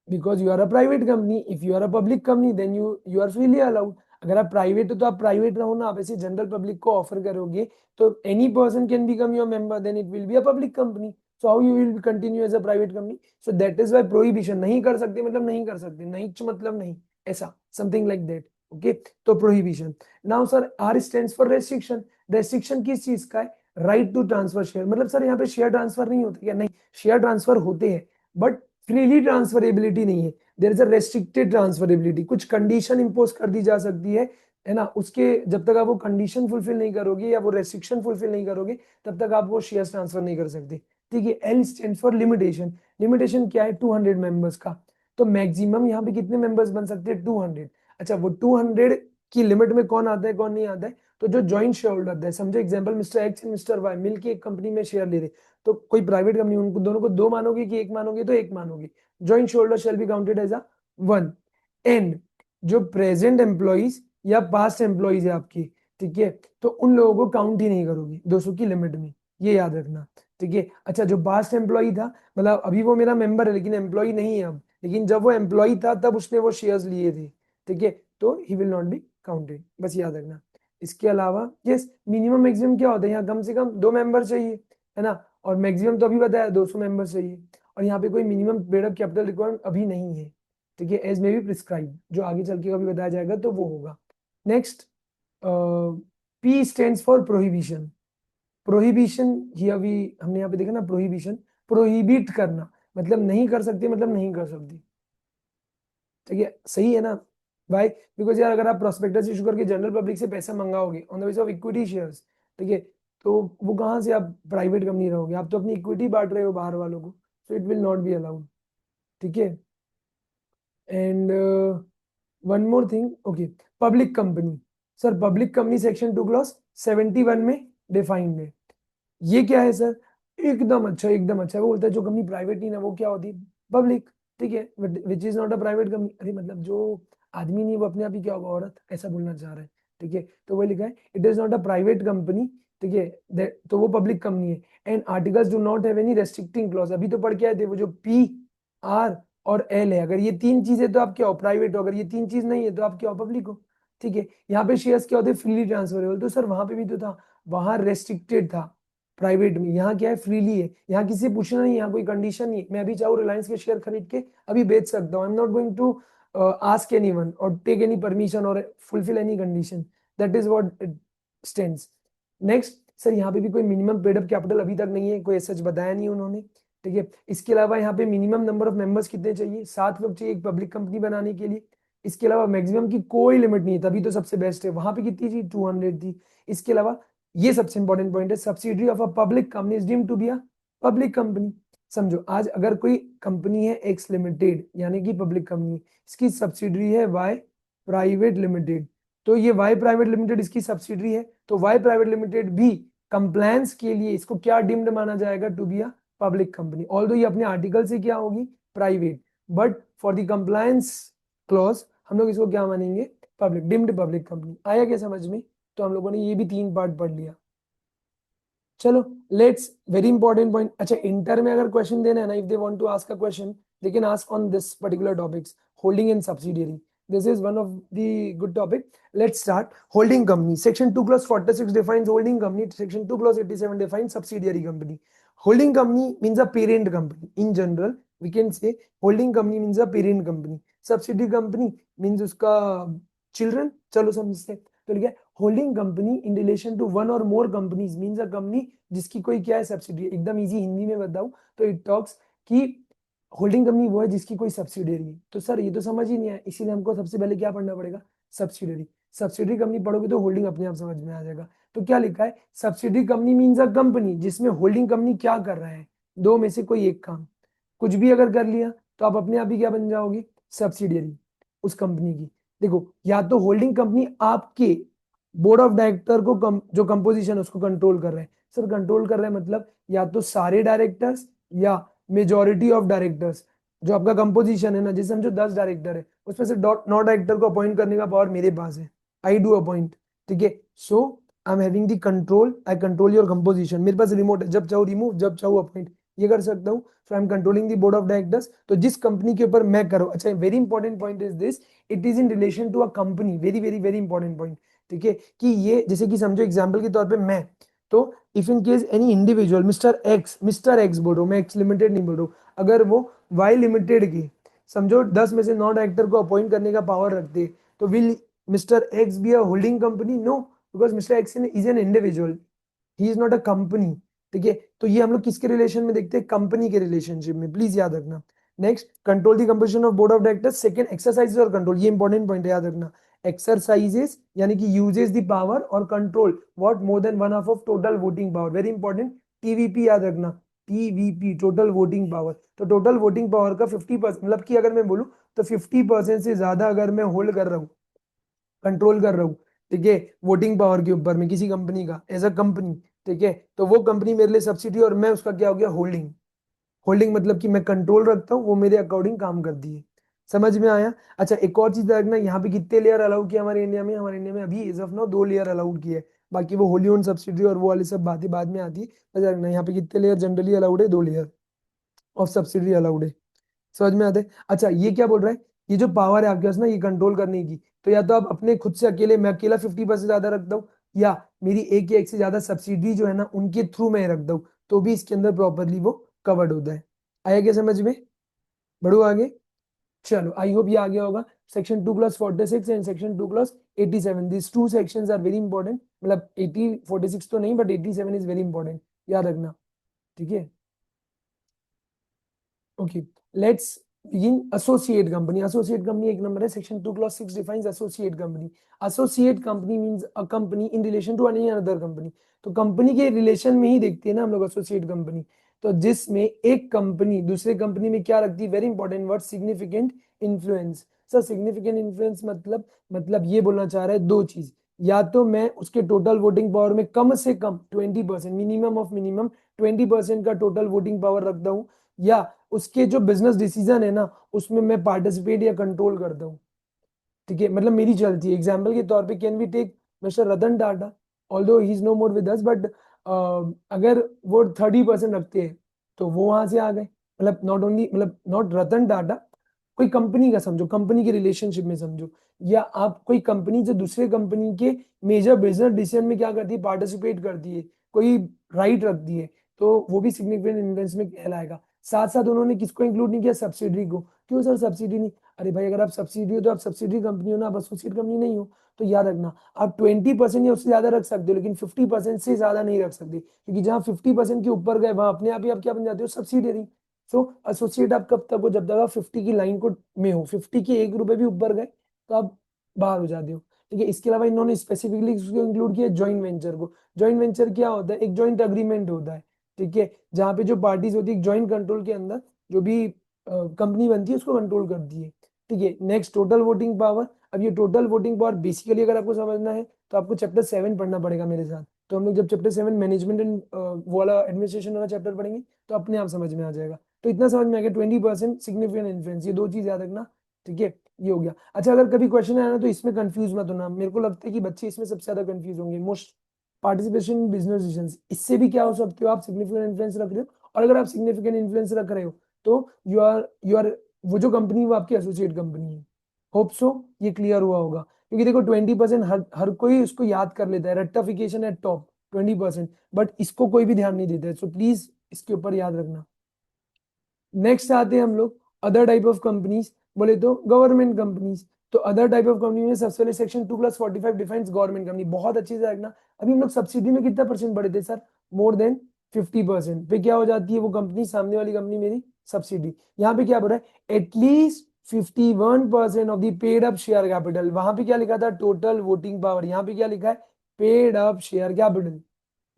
Because you are a private company. If you are a public company, then you are freely allowed. अगर आप प्राइवेट हो तो आप प्राइवेट रहो ना, आप ऐसे जनरल पब्लिक को ऑफर करोगे तो any person can become your member, then it will be a public company. So how you will continue as a private company? So that is why prohibition. नहीं कर सकते मतलब नहीं कर सकते, नहीं मतलब नहीं, ऐसा समथिंग लाइक दैट. ओके, तो prohibition. Now sir R stands for restriction. Restriction किस चीज का है? Right to transfer share. मतलब सर यहाँ पे शेयर ट्रांसफर नहीं होते क्या? नहीं, शेयर ट्रांसफर होते हैं, बट फ्रीली ट्रांसफरेबिलिटी नहीं है. There is a restricted transferability. कुछ कंडीशन इंपोज कर दी जा सकती है ना, उसके जब तक आप वो कंडीशन फुलफिल नहीं करोगे या वो रेस्ट्रिक्शन फुलफिल नहीं करोगे, तब तक आप वो शेयर्स ट्रांसफर नहीं कर सकते. ठीक है, L stand for limitation. Limitation क्या है? 200 मेंबर्स का. तो मैक्सिमम यहाँ पे कितने मेंबर्स बन सकते हैं? 200. अच्छा, वो 200 की लिमिट में कौन आता है कौन नहीं आता है? तो जो ज्वाइंट शेयर होल्डर है, समझो example mister X and mister Y मिलके एक कंपनी में शेयर ले रहे, तो कोई प्राइवेट कंपनी, उनको दोनों को दो मानोगे कि एक मानोगे? तो एक मानोगे. Joint shareholder shall be counted as a one. And जो प्रेजेंट एम्प्लॉइज या पास्ट एम्प्लॉइज है आपकी, ठीक है, तो उन लोगों को काउंट ही नहीं करोगे 200 की लिमिट में, ये याद रखना. ठीक है, अच्छा जो पास्ट एम्प्लॉई था, मतलब अभी वो मेरा मेंबर है लेकिन एम्प्लॉय नहीं है अब, लेकिन जब वो एम्प्लॉय था तब उसने वो शेयर्स लिए थे. ठीक है, तो he will not be counted, बस याद रखना. इसके अलावा यस, मिनिमम मैक्सिमम क्या होता है, यहाँ कम से कम 2 मेंबर चाहिए, है ना, और मैक्सिमम तो अभी बताया 200 मेंबर चाहिए. और यहाँ पे कोई minimum paid up capital requirement अभी नहीं है. ठीक है, एज मे बी प्रिस्क्राइब, जो आगे चल के कभी बताया जाएगा तो वो होगा. Next, P stands for prohibition. Prohibition ही अभी हमने यहाँ पे देखा ना, प्रोहिबिशन, प्रोहिबिट करना, मतलब नहीं कर सकते, मतलब नहीं कर सकती. ठीक है, सही है ना भाई? बिकॉज यार अगर आप प्रोस्पेक्टस इशू करके जनरल पब्लिक से पैसा मंगाओगे on the basis of equity shares, ठीक है, तो वो कहाँ से आप प्राइवेट कंपनी रहोगे? आप तो अपनी इक्विटी बांट रहे हो बाहर वालों को, so it will not be allowed. ठीक है, and one more thing. Okay, public company. Sir public company section 2 clause 71 में डिफाइंड है. ये क्या है सर? एकदम अच्छा, एकदम अच्छा. वो बोलता है जो कंपनी प्राइवेट नहीं ना वो क्या होती है? पब्लिक. ठीक है, which is not a private company. अरे मतलब जो आदमी नहीं वो अपने आप ही क्या होगा? औरत, ऐसा बोलना चाह रहा है. ठीक है, तो वो लिखा है it is not a private company. ठीक है, तो वो पब्लिक कंपनी है. And articles do not have any restricting clause. अभी तो पढ़ के आए थे वो जो पी, आर और एल है, अगर ये तीन चीजें तो आप क्या हो? प्राइवेट हो. अगर ये तीन चीज नहीं है तो आप क्या हो? पब्लिक हो. ठीक है, यहाँ पे शेयर्स क्या होते हैं? Freely transferable. तो सर वहां पे भी तो था, वहां रेस्ट्रिक्टेड था प्राइवेट में, यहाँ क्या है? फ्रीली है. यहाँ किसी से पूछना नहीं, यहाँ कोई कंडीशन नहीं है. मैं अभी चाहूँ रिलायंस के शेयर खरीद के अभी बेच सकता हूँ. I am not going to ask anyone और टेक एनी परमिशन और fulfil any condition. That is what it stands. Next sir, यहाँ पे भी कोई मिनिमम पेड अप कैपिटल अभी तक नहीं है, कोई सच बताया नहीं उन्होंने. ठीक है, इसके अलावा यहाँ पे मिनिमम नंबर ऑफ मेंबर्स कितने चाहिए? 7 लोग चाहिए एक पब्लिक कंपनी बनाने के लिए. इसके अलावा मैक्सिमम की कोई लिमिट नहीं है, तभी तो सबसे बेस्ट है. वहां पे कितनी थी? 200 थी. इसके अलावा ये सबसे इंपॉर्टेंट पॉइंट है, subsidiary of a public company is deemed to be a public company. समझो, आज अगर कोई कंपनी है एक्स लिमिटेड, यानी कि पब्लिक कंपनी, इसकी सब्सिडरी है वाई प्राइवेट लिमिटेड, तो ये वाई प्राइवेट लिमिटेड इसकी सब्सिडरी है, तो वाई प्राइवेट लिमिटेड भी कंप्लायंस के लिए इसको क्या डिम्ड माना जाएगा, to be a public company, although ये अपने आर्टिकल से क्या होगी, private, but for the compliance clause हम लोग इसको क्या मानेंगे, पब्लिक, डिम्ड पब्लिक कंपनी। आया क्या समझ में? तो हम लोगों ने ये भी 3 पार्ट पढ़ लिया। चलो लेट्स, वेरी इंपॉर्टेंट पॉइंट। अच्छा, इंटर में अगर क्वेश्चन देना है ना, if they want to ask a question, they can ask on this particular topics, holding and subsidiary. This is one of the good topic. Let's start. Holding company, section 2 clause 46 defines holding company, section 2 clause 87 defines subsidiary company. Holding company means a parent company. In general we can say holding company means a parent company, subsidiary company means उसका चिल्ड्रन। चलो समझते हैं। तो लिखा है holding company in relation to one or more companies means a company जिसकी कोई क्या है, सब्सिडियरी। एकदम इजी हिंदी में बताऊं तो इट टॉक्स कि होल्डिंग कंपनी वो है जिसकी कोई सब्सिडियरी है। तो सर ये तो समझ ही नहीं आया, इसीलिए हमको सबसे पहले क्या पढ़ना पड़ेगा, सब्सिडियरी। सब्सिडियरी कंपनी पढ़ोगे तो होल्डिंग अपने आप समझ में आ जाएगा। तो क्या लिखा है, subsidiary company means a company जिसमें होल्डिंग कंपनी क्या कर रहा है, दो में से कोई एक काम, कुछ भी अगर कर लिया तो आप अपने आप ही क्या बन जाओगे, सब्सिडियरी उस कंपनी की। देखो, या तो होल्डिंग कंपनी आपके बोर्ड ऑफ डायरेक्टर को जो कंपोजिशन है उसको कंट्रोल कर रहे हैं। सर कंट्रोल कर रहे हैं मतलब या तो सारे डायरेक्टर्स या मेजोरिटी ऑफ डायरेक्टर्स। जो आपका कंपोजिशन है ना, जैसे समझो 10 डायरेक्टर है, उसमें से 9 डायरेक्टर को अपॉइंट करने का पावर मेरे पास है, आई डू अपॉइंट। ठीक है, so I am having the control, I control your composition. मेरे पास रिमोट है, जब चाहो रिमूव, जब चाहो अपॉइंट, ये कर सकता हूँ। So I am controlling the board of directors. तो जिस कंपनी के ऊपर मैं करूँ, अच्छा very important point is this, it is in relation to a company, very very very important point. ठीक है, कि ये जैसे कि समझो एग्जांपल के तौर पे मैं, तो if in case any individual, mister x बोल रहा हूँ मैं, एक्स लिमिटेड नहीं बोल रहा हूँ, अगर वो वाई लिमिटेड की समझो 10 में से 9 डायरेक्टर को अपॉइंट करने का पावर रखते हैं, तो will mister X be a holding company? No, because mister X is an individual, he is not a company. ठीक है, तो ये हम लोग किसके रिलेशन में देखते हैं, कंपनी के रिलेशनशिप में, प्लीज याद रखना। Next, control the composition of board of directors. Second, exercises और कंट्रोल, ये इंपॉर्टेंट पॉइंट है, याद रखना। एक्सरसाइजेस यानी कि यूजेस द पावर, और control what, more than one half of total voting power, very important. TVP याद रखना, टीवीपी टोटल वोटिंग पावर। तो टोटल वोटिंग पावर का 50%, मतलब कि अगर मैं बोलूं तो 50% से ज्यादा अगर मैं होल्ड कर रहा हूँ, कंट्रोल कर रहा हूँ, ठीक है, वोटिंग पावर के ऊपर में किसी कंपनी का, एज अ कंपनी, ठीक है, तो वो कंपनी मेरे लिए सब्सिडी, और मैं उसका क्या हो गया, होल्डिंग। होल्डिंग मतलब कि मैं कंट्रोल रखता हूँ, वो मेरे अकॉर्डिंग काम करती है। समझ में आया? अच्छा, एक और चीज देखना, यहाँ पे कितने लेयर अलाउ किया हमारे इंडिया में, हमारे इंडिया में अभी as of now 2 layer allowed किए हैं। बाकी वो होली ओन सब्सिडी और वो वाली सब बातें बाद में आती है। बस देखना यहाँ पे कितने लेयर जनरली अलाउड है, 2 लेयर ऑफ सब्सिडी अलाउड है। समझ में आते हैं? अच्छा, ये क्या बोल रहा है, ये जो पावर है आपके पास ना, ये कंट्रोल करने की, तो या तो आप अपने खुद से अकेले, मैं अकेला 50% ज्यादा रखता हूँ, या मेरी एक या एक से ज्यादा सब्सिडी जो है ना उनके थ्रू मैं रखता हूँ, तो भी इसके अंदर प्रॉपरली वो कवर्ड होता है। आया क्या समझ में? बढ़ो आगे। चलो, आई होप ये आ गया होगा। Section 2 clause 46 and section 2 clause 87, this two sections are very important, मतलब 80 46 तो नहीं, बट 87 इज वेरी इंपॉर्टेंट, याद रखना। ठीक है, okay, let's begin. Associate company, associate company एक नंबर है, section 2 clause 6 defines associate company. Associate company means a company in relation to any other company. तो कंपनी के रिलेशन में ही देखते हैं ना हम लोग एसोसिएट कंपनी, तो जिसमें एक कंपनी दूसरे कंपनी में क्या रखती है, very important word, significant influence. Sir significant influence मतलब ये बोलना चाह रहा है दो चीज, या तो मैं उसके टोटल वोटिंग पावर में कम से कम 20%, मिनिमम ऑफ मिनिमम 20% का टोटल वोटिंग पावर रखता हूँ, या उसके जो बिजनेस डिसीजन है ना उसमें मैं पार्टिसिपेट या कंट्रोल करता हूँ। ठीक है, मतलब मेरी चलती है। एग्जाम्पल के तौर पे can be take mister Ratan Tata, although he is no more with us, but अगर वो 30% रखते हैं तो वो वहां से आ गए, मतलब नॉट ओनली, मतलब नॉट रतन टाटा, कोई कंपनी का समझो, कंपनी के रिलेशनशिप में समझो, या आप कोई कंपनी जो दूसरे कंपनी के मेजर बिजनेस डिसीजन में क्या करती है, पार्टिसिपेट करती है, कोई राइट रखती है, तो वो भी सिग्निफिकेंट इन्फ्लुएंस में कहलाएगा। साथ साथ उन्होंने किसको इंक्लूड नहीं किया, सब्सिडरी को। क्यों सर सब्सिडी नहीं? अरे भाई, अगर आप सब्सिडी हो तो आप सब्सिडी कंपनी हो ना, आप एसोसिएट कंपनी नहीं हो। तो याद रखना, आप 20% या उससे ज्यादा रख सकते हो, लेकिन 50% से ज्यादा नहीं रख सकते, क्योंकि जहां 50% के ऊपर गए वहां अपने आप ही आप क्या बन जाते हो, सब्सिडरी। सो एसोसिएट आप कब तक हो, जब तक आप 50 की लाइन को में हो, 50 के 1 रुपए भी ऊपर गए तो आप बाहर हो जाते हो। ठीक है, इसके अलावा इन्होंने स्पेसिफिकली इसको इंक्लूड किया जॉइंट वेंचर को। जॉइंट वेंचर क्या होता है, एक जॉइंट अग्रीमेंट होता है, ठीक है, जहाँ पे जो पार्टीज होती है जॉइंट कंट्रोल के अंदर जो भी कंपनी बनती है उसको कंट्रोल करती है। ठीक है, नेक्स्ट, टोटल वोटिंग पावर। अब ये टोटल वोटिंग पावर बेसिकली अगर आपको समझना है तो आपको चैप्टर 7 पढ़ना पड़ेगा मेरे साथ। तो हम लोग जब चैप्टर 7 मैनेजमेंट एंड वो वाला एडमिनिस्ट्रेशन वाला चैप्टर पढ़ेंगे तो अपने आप समझ में आ जाएगा। तो इतना समझ में आ गया 20% सिग्निफिकेंट इन्फ्लुएंस, ये दो चीज याद रखना। ठीक है, ये हो गया। अच्छा, अगर कभी क्वेश्चन आया ना तो इसमें कंफ्यूज मत होना, मेरे को लगता है कि बच्चे इसमें सबसे ज्यादा कंफ्यूज होंगे। Most participation in business decisions, इससे भी क्या हो सकते हो आप, सिग्निफिकेंट इन्फ्लुएंस रख रहे हो। और अगर आप सिग्निफिकेंट इन्फ्लुएंस रख रहे हो तो यू आर वो जो कंपनी वो आपकी एसोसिएट कंपनी है। होप सो ये क्लियर हुआ होगा, क्योंकि देखो 20% हर कोई उसको याद कर लेता है, रेक्टिफिकेशन एट टॉप 20%, बट इसको कोई भी ध्यान नहीं देता है, सो प्लीज इसके ऊपर याद रखना। नेक्स्ट आते हैं हम लोग अदर टाइप ऑफ कंपनीज, बोले तो गवर्नमेंट कंपनीज। तो अदर टाइप ऑफ कंपनी में सबसे पहले सेक्शन 2+45 डिफाइंस गवर्नमेंट कंपनी, बहुत अच्छे से रखना। अभी हम लोग सब्सिडी में कितना परसेंट बढ़े थे सर, मोर देन 50%। पे क्या हो जाती है वो कंपनी, सामने वाली कंपनी मेरी सब्सिडी। यहाँ पे क्या बोल रहा है, at least 51% of the paid up share capital. वहां पे क्या लिखा था, टोटल वोटिंग पावर, यहाँ पे क्या लिखा है, पेड अप शेयर कैपिटल।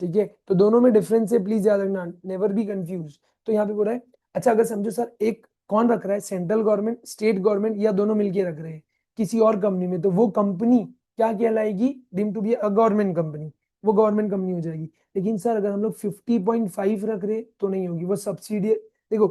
ठीक है, तो दोनों में डिफरेंस है, प्लीज याद रखना, नेवर बी कंफ्यूज। तो यहाँ पे बोल रहा है, अच्छा अगर समझो सर एक कौन रख रहा है, सेंट्रल गवर्नमेंट, स्टेट गवर्नमेंट, या दोनों मिलके रख रहे हैं किसी और कंपनी में, तो वो कंपनी क्या कहलाएगी, deem to be a government company, वो गवर्नमेंट कंपनी हो जाएगी। लेकिन सर अगर हम लोग 50.5 रख रहे तो नहीं होगी, वो सब्सिडी। देखो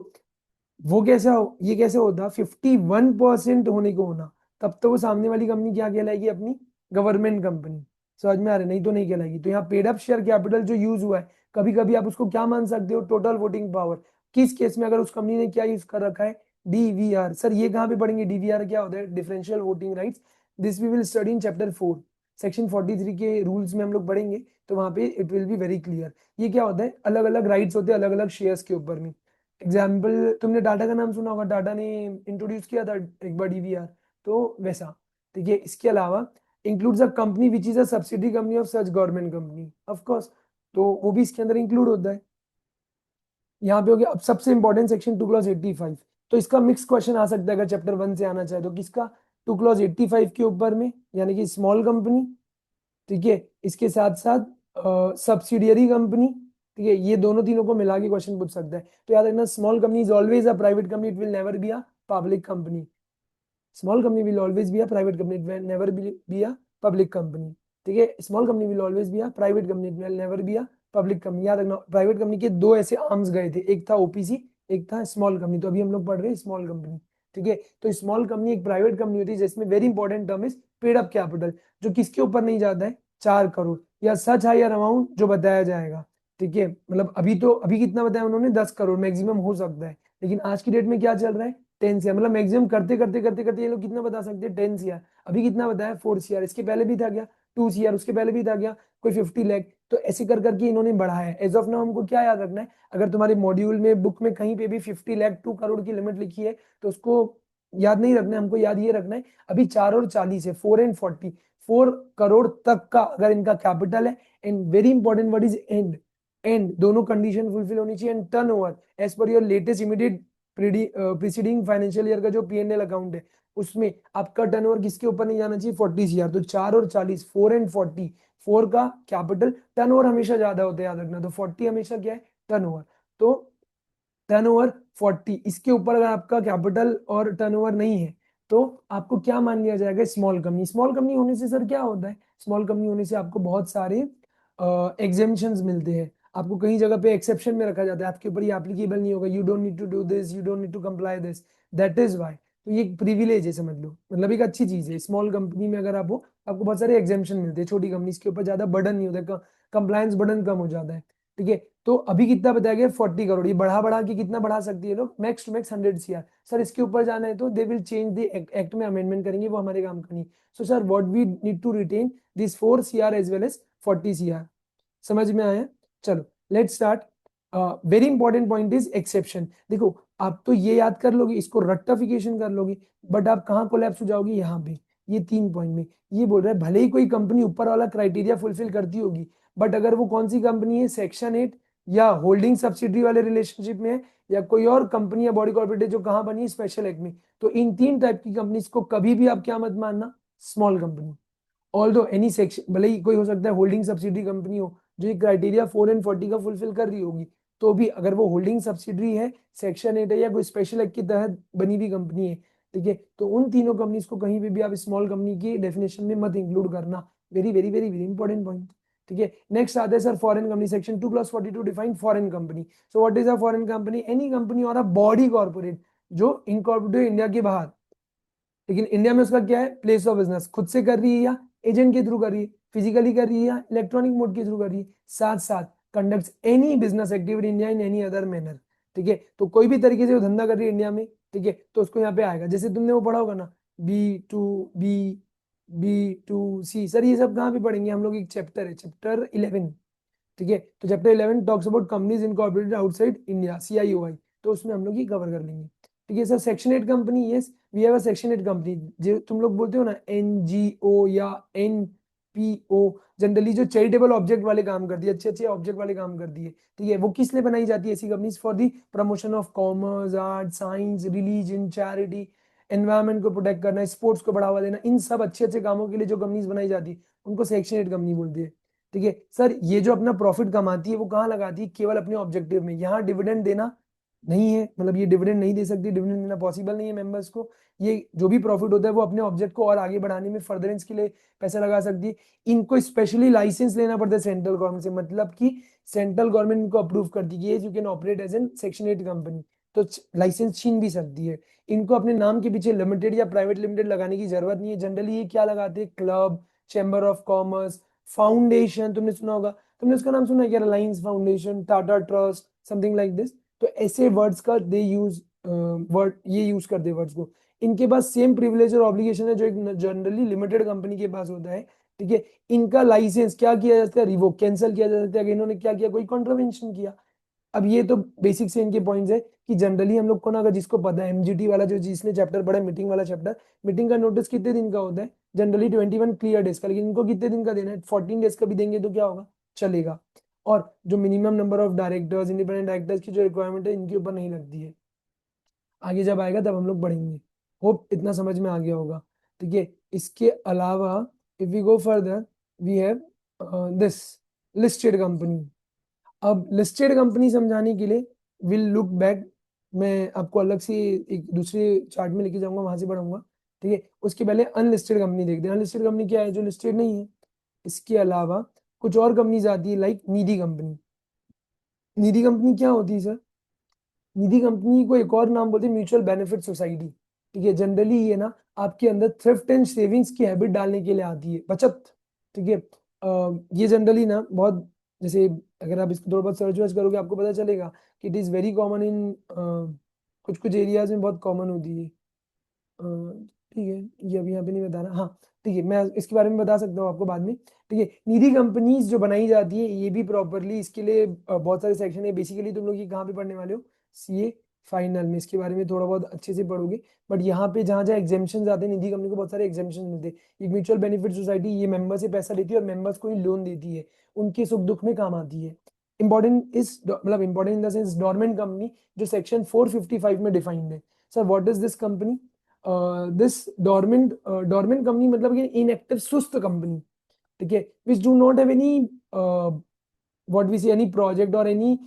वो कैसा ये कैसे होता, 51% होने को होना, तब तो वो सामने वाली कंपनी क्या कहलाएगी, अपनी गवर्नमेंट कंपनी। समझ में आ रहा है, नहीं तो नहीं कहलाएगी। तो यहाँ पेड अप शेयर कैपिटल जो यूज हुआ है, कभी कभी आप उसको क्या मान सकते हो, टोटल वोटिंग पावर। किस केस में, अगर उस कंपनी ने क्या यूज कर रखा है, डीवीआर। सर ये कहाँ पे पढ़ेंगे, डीवीआर क्या होता है, differential voting rights. This we will study in chapter 4, section 43 के रूल्स में हम लोग पढ़ेंगे, तो वहां पे it will be very clear. ये क्या होता है, अलग अलग राइट्स होते हैं अलग अलग शेयर्स के ऊपर में। एग्जाम्पल, तुमने टाटा का नाम सुना होगा, टाटा ने इंट्रोड्यूस किया था एक बार डीवीआर, तो वैसा। ठीक है, इसके अलावा includes a company which is a subsidy company of such government company, of course, तो वो भी इसके अंदर इंक्लूड होता है। यहाँ पे हो गया। अब सबसे इंपॉर्टेंट सेक्शन 2 क्लॉज 85, तो इसका मिक्स क्वेश्चन आ सकता है अगर चैप्टर 1 से आना चाहे तो। किसका, 2 क्लॉज 85 के ऊपर में, यानी कि स्मॉल कंपनी। ठीक है, इसके साथ साथ सब्सिडियरी कंपनी। ठीक है, ये दोनों तीनों को मिला के क्वेश्चन पूछ सकता है। तो याद रखना, small company is always a private company, it will never be a public company. Small company will always be a private company, it will never be a public company. ठीक है, small company will always be a private company, it will never be a public company. याद रखना, प्राइवेट कंपनी के दो ऐसे आर्म्स गए थे, एक था ओपीसी, एक था स्मॉल कंपनी। तो अभी हम लोग पढ़ रहे हैं स्मॉल कंपनी। ठीक है, तो स्मॉल कंपनी एक प्राइवेट कंपनी होती है जिसमें very important term is paid up capital, जो किसके ऊपर नहीं जाता है, 4 करोड़, या सच हायर अमाउंट जो बताया जाएगा। ठीक है, मतलब अभी कितना बताया उन्होंने, 10 करोड़ मैक्सिमम हो सकता है। लेकिन आज की डेट में क्या चल रहा है, 10 सीआर, मतलब मैक्सिमम करते करते करते करते ये लोग कितना बता सकते हैं, 10 सीआर। अभी कितना बताया, 4 सीआर, इसके पहले भी था क्या, 2 सीआर, उसके पहले भी था क्या, कोई 50 लाख। तो ऐसे कर करके इन्होंने बढ़ाया है। एज ऑफ नाउ हमको क्या याद रखना है, अगर तुम्हारे मॉड्यूल में बुक में कहीं पे भी 50 लाख 2 करोड़ की लिमिट लिखी है, तो उसको याद नहीं रखना है, हमको याद ये रखना है अभी 4 और 40 है, 4 एंड 40, 4 करोड़ तक का अगर इनका कैपिटल है। And very important word is and, and दोनों कंडीशन फुलफिल होनी चाहिए। And turn over as per your latest immediate preceding financial year का जो पीएनएल अकाउंट है, उसमें आपका टर्नओवर किसके ऊपर नहीं जाना चाहिए, 40 सीआर। तो 4 और 40, 4 एंड 40, 4 का कैपिटल, टर्नओवर हमेशा ज्यादा होता है याद रखना, तो 40 हमेशा क्या है, टर्नओवर। तो टर्नओवर 40, इसके ऊपर अगर आपका कैपिटल और टर्नओवर नहीं है तो आपको क्या मान लिया जाएगा, स्मॉल कंपनी। स्मॉल कंपनी होने से सर क्या होता है, स्मॉल कंपनी होने से आपको बहुत सारे एग्जेम्पशंस मिलते हैं। आपको कहीं जगह पे एक्सेप्शन में रखा जाता है, आपके ऊपर ये एप्लीकेबल नहीं होगा, you don't need to do this, you don't need to comply this, that is why. तो ये एक प्रिविलेज है, समझ लो, मतलब एक अच्छी चीज है। स्मॉल कंपनी में अगर आप हो, आपको बहुत सारे एग्जेम्पशन मिलते हैं, छोटी कंपनी के ऊपर ज्यादा बर्डन नहीं होता, कंप्लायंस बर्डन कम हो जाता है। ठीक है, तो अभी कितना बताया गया, 40 करोड़। ये बढ़ा बढ़ा के कितना बढ़ा सकती है लोग, max to max 100 CR. Sir इसके ऊपर जाना है तो they will change the act में अमेंडमेंट करेंगे, वो हमारे काम का नहीं। So sir what we need to retain this 4 CR as well as 40 CR. समझ में आया, चलो let's start. Very important point is exception. देखो आप तो ये याद कर लोगे, इसको रट्टाफिकेशन कर लोगे, बट आप कहाँ कोलैप्स हो जाओगे, यहाँ पे, ये 3 पॉइंट में। ये बोल रहा है भले ही कोई कंपनी ऊपर वाला क्राइटेरिया फुलफिल करती होगी, बट अगर वो कौन सी कंपनी है, सेक्शन 8 या होल्डिंग सब्सिडी वाले रिलेशनशिप में है, या कोई और कंपनी या बॉडी कॉर्पोरेट है जो कहाँ बनी है, स्पेशल एक्ट में, तो इन 3 टाइप की कंपनीज को कभी भी आप क्या मत मानना, small company. Although any section, भले ही कोई हो सकता है होल्डिंग सब्सिडी कंपनी हो जो ये क्राइटेरिया 4 एंड 40 का फुलफिल कर रही होगी, तो भी अगर वो होल्डिंग सब्सिडरी है, सेक्शन 8 है, या कोई स्पेशल एक्ट के तहत बनी हुई कंपनी है, ठीक है, तो उन तीनों कंपनीज को कहीं पे भी आप स्मॉल कंपनी की डेफिनेशन में मत इंक्लूड करना। Very very very very important point. ठीक है। नेक्स्ट आता है sir foreign company, section 2+42 define foreign company. So what is a foreign company? Any company और अ बॉडी कॉर्पोरेट जो इनकॉर्पोरेटेड इंडिया के बाहर, लेकिन इंडिया में उसका क्या है, प्लेस ऑफ बिजनेस खुद से कर रही है या एजेंट के थ्रू कर रही है, फिजिकली कर रही है या इलेक्ट्रॉनिक मोड के थ्रू कर रही है, साथ साथ conducts any business activity India in any other manner. ठीक है, तो कोई भी तरीके से वो धंधा कर रही है इंडिया में, ठीक है, तो उसको यहाँ पे आएगा। जैसे तुमने वो पढ़ा होगा ना, बी टू सी, सर ये सब कहाँ पे पढ़ेंगे हम लोग? एक चैप्टर है, चैप्टर 11। ठीक है, तो chapter 11 talks about companies incorporated outside India, CIOI, तो उसमें हम लोग ये कवर कर लेंगे। ठीक है sir, section 8 company, yes we have a section 8 company. जो तुम लोग बोलते हो ना NGO या NPO, जनरली जो चैरिटेबल ऑब्जेक्ट वाले काम करती है, अच्छे अच्छे ऑब्जेक्ट वाले काम करती है, ठीक है, वो किस लिए बनाई जाती है ऐसी companies? For the promotion of commerce, art, science, religion, charity, environment को प्रोटेक्ट करना, स्पोर्ट्स को बढ़ावा देना, इन सब अच्छे अच्छे कामों के लिए जो कंपनीज बनाई जाती है उनको सेक्शन 8 कंपनी बोलती है। ठीक है सर, ये जो अपना प्रॉफिट कमाती है वो कहाँ लगाती है? केवल अपने ऑब्जेक्टिव में। यहाँ डिविडेंड देना नहीं है, मतलब ये डिविडेंड नहीं दे सकती, डिविडेंड देना पॉसिबल नहीं है मेंबर्स को। ये जो भी प्रॉफिट होता है वो अपने ऑब्जेक्ट को और आगे बढ़ाने में, फर्दरेंस के लिए पैसा लगा सकती है। इनको स्पेशली लाइसेंस लेना पड़ता है सेंट्रल गवर्नमेंट से, मतलब कि सेंट्रल गवर्नमेंट इनको अप्रूव करती है you can operate as an section 8 company, तो लाइसेंस छीन भी सकती है। इनको अपने नाम के पीछे लिमिटेड या प्राइवेट लिमिटेड लगाने की जरूरत नहीं है। जनरली ये क्या लगाते हैं? Club, chamber of commerce, foundation, तुमने सुना होगा, तुमने उसका नाम सुना है क्या? Reliance foundation, Tata trust, something like this. तो ऐसे वर्ड्स का दे यूज, वर्ड ये यूज करते हैं वर्ड्स को। इनके पास सेम प्रिविलेज और ऑब्लिगेशन है जो एक जनरली लिमिटेड कंपनी के पास होता है। ठीक है, इनका लाइसेंस क्या किया जा सकता है? रिवोक, कैंसिल किया जा सकता है अगर इन्होंने क्या किया, कोई कॉन्ट्रवेंशन किया। अब ये तो बेसिक से इनके पॉइंट्स है कि जनरली हम लोग को ना, अगर जिसको पता है MGT वाला, जो जिसने चैप्टर पढ़ा है मीटिंग वाला चैप्टर, मीटिंग का नोटिस कितने दिन का होता है? जनरली 21 क्लियर डेज का, लेकिन इनको कितने दिन का देना है? 14 डेज का भी देंगे तो क्या होगा, चलेगा। और जो minimum number of directors, independent directors की जो रिक्वायरमेंट है इनके ऊपर नहीं लगती है। आगे जब आएगा तब हम लोग पढ़ेंगे। होप इतना समझ में आ गया होगा। ठीक है, इसके अलावा if we go further, we have this listed company. अब लिस्टेड कंपनी समझाने के लिए विल लुक बैक, मैं आपको अलग से एक दूसरे चार्ट में लेके जाऊंगा, वहां से पढ़ाऊंगा। ठीक है, उसके पहले अनलिस्टेड कंपनी देखते हैं। अनलिस्टेड कंपनी क्या है? जो लिस्टेड नहीं है। इसके अलावा कुछ और कंपनीज आती है लाइक निधि कंपनी। निधि कंपनी क्या होती है सर? निधि कंपनी को एक और नाम बोलते हैं म्यूचुअल बेनिफिट सोसाइटी। ठीक है, जनरली ये ना आपके अंदर थ्रिफ्ट एंड सेविंग्स की हैबिट डालने के लिए आती है, बचत। ठीक है, ये जनरली ना बहुत, जैसे अगर आप इसको थोड़ा बहुत सर्च वर्च करोगे आपको पता चलेगा कि it is very common in कुछ कुछ एरियाज में, बहुत कॉमन होती है। ठीक है, ये अभी यहाँ पे नहीं बता रहा, हाँ ठीक है, मैं इसके बारे में बता सकता हूँ आपको बाद में। ठीक है, निधि कंपनीज जो बनाई जाती है ये भी प्रॉपरली, इसके लिए बहुत सारे सेक्शन है। बेसिकली तुम लोग ये कहाँ पे पढ़ने वाले हो? CA फाइनल में इसके बारे में थोड़ा बहुत अच्छे से पढ़ोगे। बट यहाँ पे जहाँ जहाँ एग्जेम्पन आते हैं, निधि कंपनी को बहुत सारे एग्जेम्पन मिलते हैं। एक म्यूचुअल बेनिफिट सोसाइटी, ये मेंबर से पैसा लेती है और मेंबर्स को ही लोन देती है, उनके सुख दुख में काम आती है। इंपॉर्टेंट इस, मतलब important in the sense, dormant company जो सेक्शन 455 में डिफाइंड है। Sir what is this company? This dormant company मतलब कि इनएक्टिव, सुस्त कंपनी। ठीक है, which do not have any what we see, any project और एनी,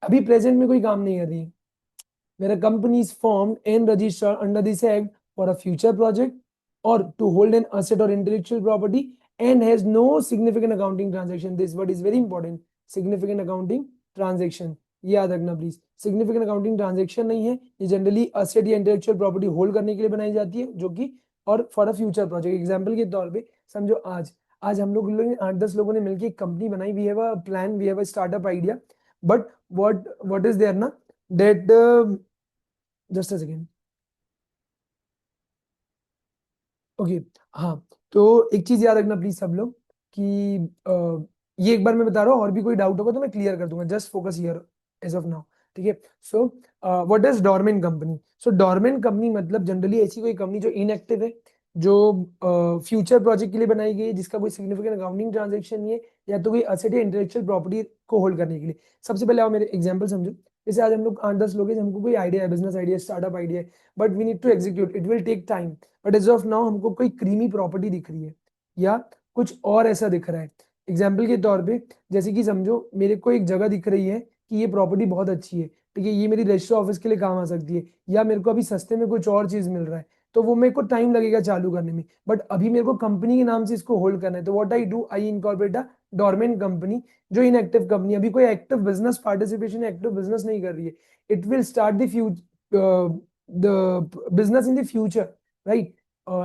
अभी प्रेजेंट में कोई काम नहीं कर रही है। Where a company is formed and registered under this act for a future project or to hold an asset or intellectual property and has no significant accounting transaction. This word is very important. Significant accounting transaction. ये याद रखना प्लीज, सिग्निफिकेंट अकाउंटिंग ट्रांजेक्शन नहीं है। ये जनरली असेट या इंटेलेक्चुअल प्रॉपर्टी होल्ड करने के लिए बनाई जाती है, जो कि और for a future project. Example के तौर पे समझो, आज आज हम लोग 8-10 लोगों ने मिलकर एक कंपनी बनाई, we have a plan, we have a startup idea, but what is there ना, that just a second, okay, हाँ। तो एक चीज याद रखना प्लीज सब लोग कि ये एक बार मैं बता रहा हूँ, और भी कोई डाउट होगा तो मैं क्लियर कर दूंगा, just focus here as of now. ठीक है, so what is dormant company? So dormant company मतलब जनरली ऐसी कोई कंपनी जो इनएक्टिव है, जो फ्यूचर प्रोजेक्ट के लिए बनाई गई है, जिसका कोई सिग्निफिकेंट अकाउंटिंग ट्रांजेक्शन नहीं है, या तो कोई असेट या इंटेलेक्चुअल प्रॉपर्टी को होल्ड करने के लिए। सबसे पहले आओ मेरे एग्जांपल समझो। जैसे आज हम लोग 8-10 लोग हैं, हमको कोई आइडिया है, बिजनेस आइडिया, स्टार्टअप आइडिया है, but we need to execute, it will take time. But as of now हमको कोई क्रीमी प्रॉपर्टी दिख रही है या कुछ और ऐसा दिख रहा है। एग्जाम्पल के तौर पे जैसे कि समझो मेरे को एक जगह दिख रही है कि ये प्रॉपर्टी बहुत अच्छी है, ठीक है, ये मेरी रजिस्टर ऑफिस के लिए काम आ सकती है, या मेरे को अभी सस्ते में कुछ और चीज मिल रहा है, तो वो मेरे को टाइम लगेगा चालू करने में, बट अभी मेरे को कंपनी के नाम से इसको होल्ड करना है। तो what I do, I incorporate a dormant company, जो इनएक्टिव कंपनी, अभी कोई active business participation, active business नहीं कर रही है। It will start the future, the business in the future, right.